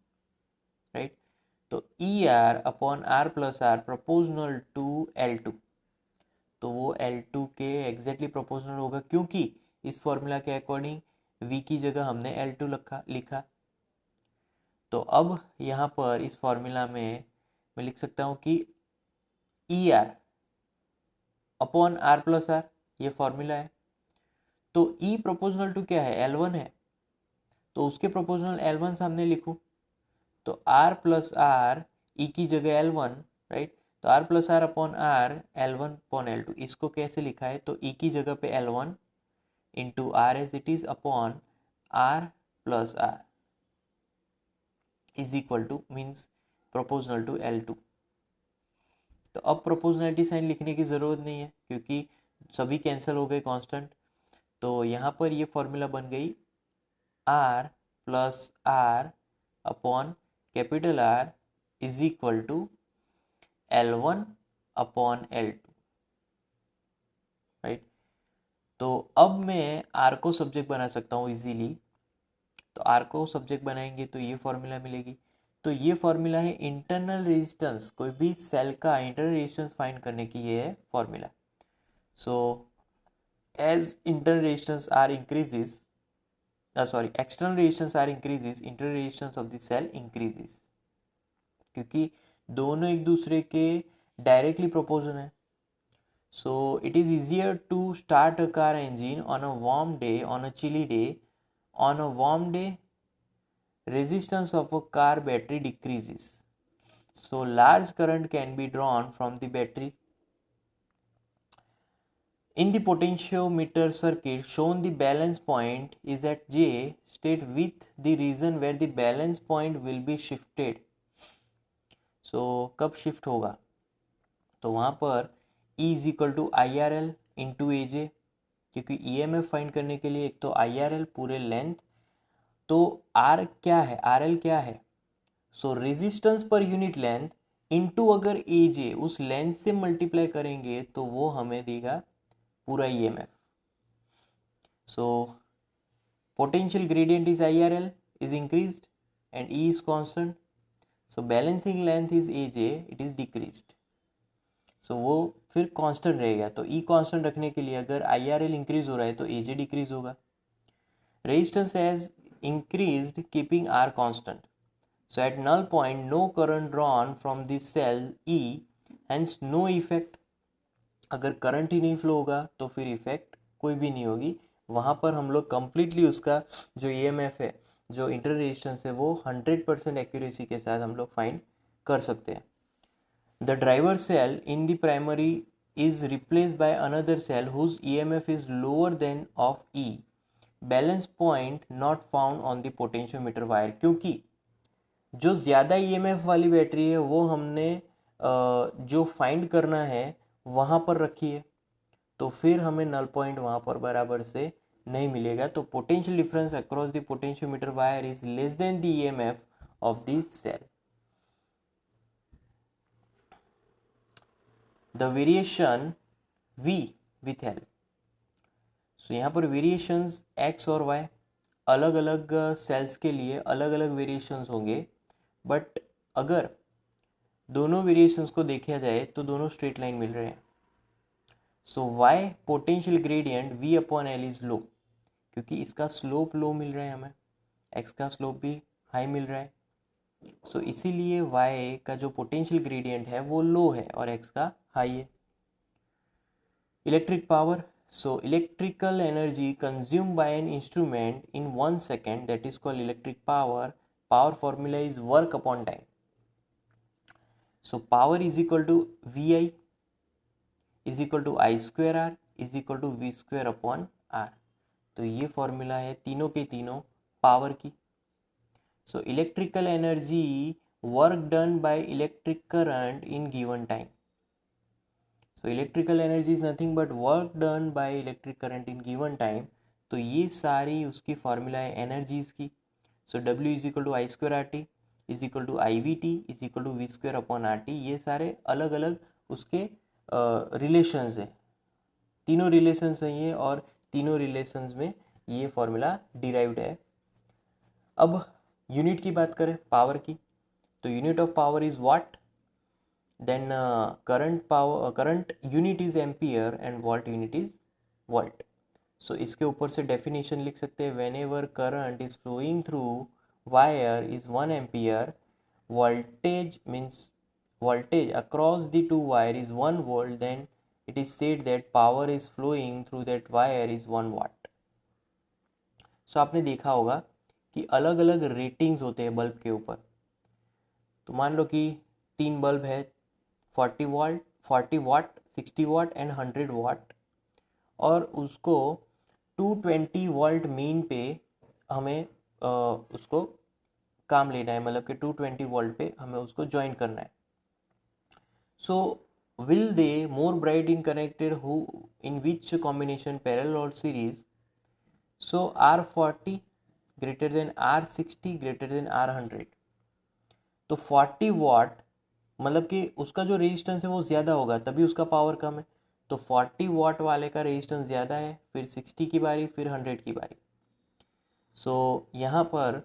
[SPEAKER 1] राइट। तो E R upon R plus R proportional to L2, तो वो L2 के एग्जैक्टली प्रोपोर्शनल होगा, क्योंकि इस फॉर्मूला के अकॉर्डिंग V की जगह हमने L2 लिखा। तो अब यहाँ पर इस फॉर्मूला में मैं लिख सकता हूँ कि E R upon R plus R, ये फॉर्मूला है। तो E प्रोपोर्शनल टू क्या है, L1 है, तो उसके प्रोपोर्शनल L1 सामने लिखूँ, तो R प्लस आर, ई की जगह L1, राइट। तो R plus R upon R, L1 upon L2, इसको कैसे लिखा है, तो E की जगह पे L1 into R as it is upon R plus R is equal to means proportional to L2। तो अब प्रोपोर्शनलिटी साइन लिखने की ज़रूरत नहीं है क्योंकि सभी कैंसिल हो गए कांस्टेंट। तो यहाँ पर ये फॉर्मूला बन गई R plus R upon capital R is equal to L1 upon L2, right. तो अब मैं R को सब्जेक्ट बना सकता हूँ इजीली। तो R को सब्जेक्ट बनाएंगे तो ये फॉर्मूला मिलेगी। तो ये फॉर्मूला है इंटरनल रेजिस्टेंस, कोई भी सेल का इंटरनल रेजिस्टेंस फाइंड करने की ये है formula. So as internal resistance R increases, external resistance R increases, internal resistance of the cell increases, क्योंकि दोनों एक दूसरे के डायरेक्टली प्रोपोर्शनल है। So it is easier to start a car engine on a warm day, on a chilly day. On a warm day, resistance of a car battery decreases. So large current can be drawn from the battery. In the potentiometer circuit shown, the balance point is at J state with the region where the balance point will be shifted. So कब shift होगा, तो वहाँ पर E is equal to I R L into A J, क्योंकि E M F find करने के लिए एक तो आई आर एल पूरे लेंथ, तो आर क्या है, आर एल क्या है, सो resistance per unit length into अगर ए जे उस लेंथ से मल्टीप्लाई करेंगे तो वो हमें देगा पूरा E M F. So potential gradient is I R L is increased and E is constant, so balancing length is A J, it is decreased. So वो फिर कांस्टेंट रहेगा। तो ई कांस्टेंट रखने के लिए अगर आई आर एल इंक्रीज हो रहा है तो ए जे डिक्रीज होगा। Resistance has increased keeping R constant, so at null point no current drawn from this cell E, hence no effect. अगर करंट ही नहीं फ्लो होगा तो फिर इफेक्ट कोई भी नहीं होगी। वहाँ पर हम लोग कंप्लीटली उसका जो ई एम एफ है, जो इंटर रेजिस्टेंस है, वो 100% एक्यूरेसी के साथ हम लोग फाइंड कर सकते हैं। The driver cell in the primary is replaced by another cell whose EMF is lower than of E. Balance point not found on the potentiometer wire, क्योंकि जो ज़्यादा EMF वाली बैटरी है वो हमने जो फाइंड करना है वहाँ पर रखी है, तो फिर हमें नल पॉइंट वहाँ पर बराबर से नहीं मिलेगा। तो potential difference across the potentiometer wire is less than the EMF of the cell. The variation V with L, सो यहाँ पर वेरिएशंस X और Y अलग अलग सेल्स के लिए अलग अलग वेरिएशंस होंगे, बट अगर दोनों वेरिएशंस को देखा जाए तो दोनों स्ट्रेट लाइन मिल रहे हैं। सो Y potential gradient V upon L is low, क्योंकि इसका स्लोप लो मिल रहा है हमें, X का स्लोप भी हाई मिल रहा है। सो इसीलिए Y का जो पोटेंशियल ग्रेडियंट है वो लो है और X का हाई है। Electric power, so electrical energy consumed by an instrument in 1 second, that is called electric power. Power formula is work upon time. So power is equal to VI is equal to I square R is equal to V square upon R. तो ये formula है तीनों के तीनों power की। सो electrical energy work done by electric current in given time. So electrical energy is nothing but work done by electric current in given time. तो ये सारी उसकी फॉर्मूला है एनर्जीज की। So W is equal to I square R T is equal to I V T is equal to V square upon R T. ये सारे अलग अलग उसके रिलेशंस हैं, तीनों रिलेशंस हैं ये, और तीनों रिलेशंस में ये फॉर्मूला डिराइव्ड है। अब यूनिट की बात करें पावर की, तो unit of power is watt, then current unit is ampere and volt unit is volt. So इसके ऊपर से डेफिनेशन लिख सकते हैं, whenever current is flowing through wire is 1 ampere, voltage means voltage across the two wire is 1 volt, then it is said that power is flowing through that wire is 1 watt। सो आपने देखा होगा कि अलग अलग ratings होते हैं bulb के ऊपर। तो मान लो कि 3 बल्ब है, 40 वाट 60 वाट एंड 100 वाट, और उसको 220 वोल्ट मीन पे हमें उसको काम लेना है, मतलब कि 220 वोल्ट पे हमें उसको ज्वाइन करना है। So will they more bright in connected who in which combination parallel और सीरीज। सो R40 greater than R60 greater than R100। तो 40 वाट मतलब कि उसका जो रेजिस्टेंस है वो ज़्यादा होगा, तभी उसका पावर कम है। तो 40 वाट वाले का रेजिस्टेंस ज़्यादा है, फिर 60 की बारी, फिर 100 की बारी। सो यहाँ पर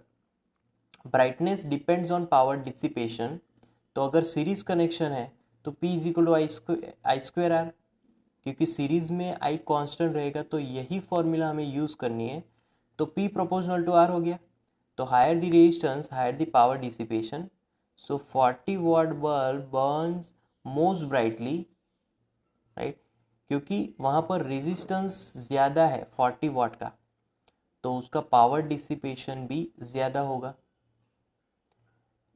[SPEAKER 1] brightness depends on power dissipation. तो अगर सीरीज कनेक्शन है तो P is equal to I square R, क्योंकि सीरीज में I कांस्टेंट रहेगा, तो यही फॉर्मूला हमें यूज़ करनी है। तो P प्रोपोर्शनल टू R हो गया। तो higher the resistance higher the power dissipation. So 40 watt bulb burns most brightly, right, क्योंकि वहाँ पर रेजिस्टेंस ज़्यादा है 40 वाट का, तो उसका पावर डिसिपेशन भी ज़्यादा होगा।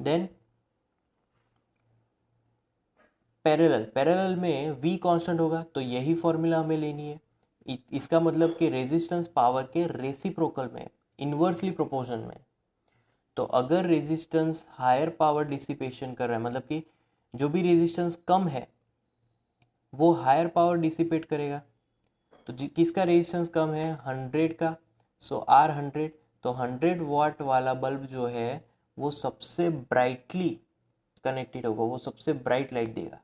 [SPEAKER 1] देन पैरेलल में V कांस्टेंट होगा, तो यही फॉर्मूला हमें लेनी है। इसका मतलब कि रेजिस्टेंस पावर के रेसिप्रोकल में, इन्वर्सली प्रोपोर्शन में। तो अगर रेजिस्टेंस हायर पावर डिसिपेशन कर रहा है, मतलब कि जो भी रेजिस्टेंस कम है वो हायर पावर डिसिपेट करेगा। तो किसका रेजिस्टेंस कम है? 100 का। सो R100, तो 100 वाट वाला बल्ब जो है वो सबसे ब्राइटली कनेक्टेड होगा, वो सबसे ब्राइट लाइट देगा।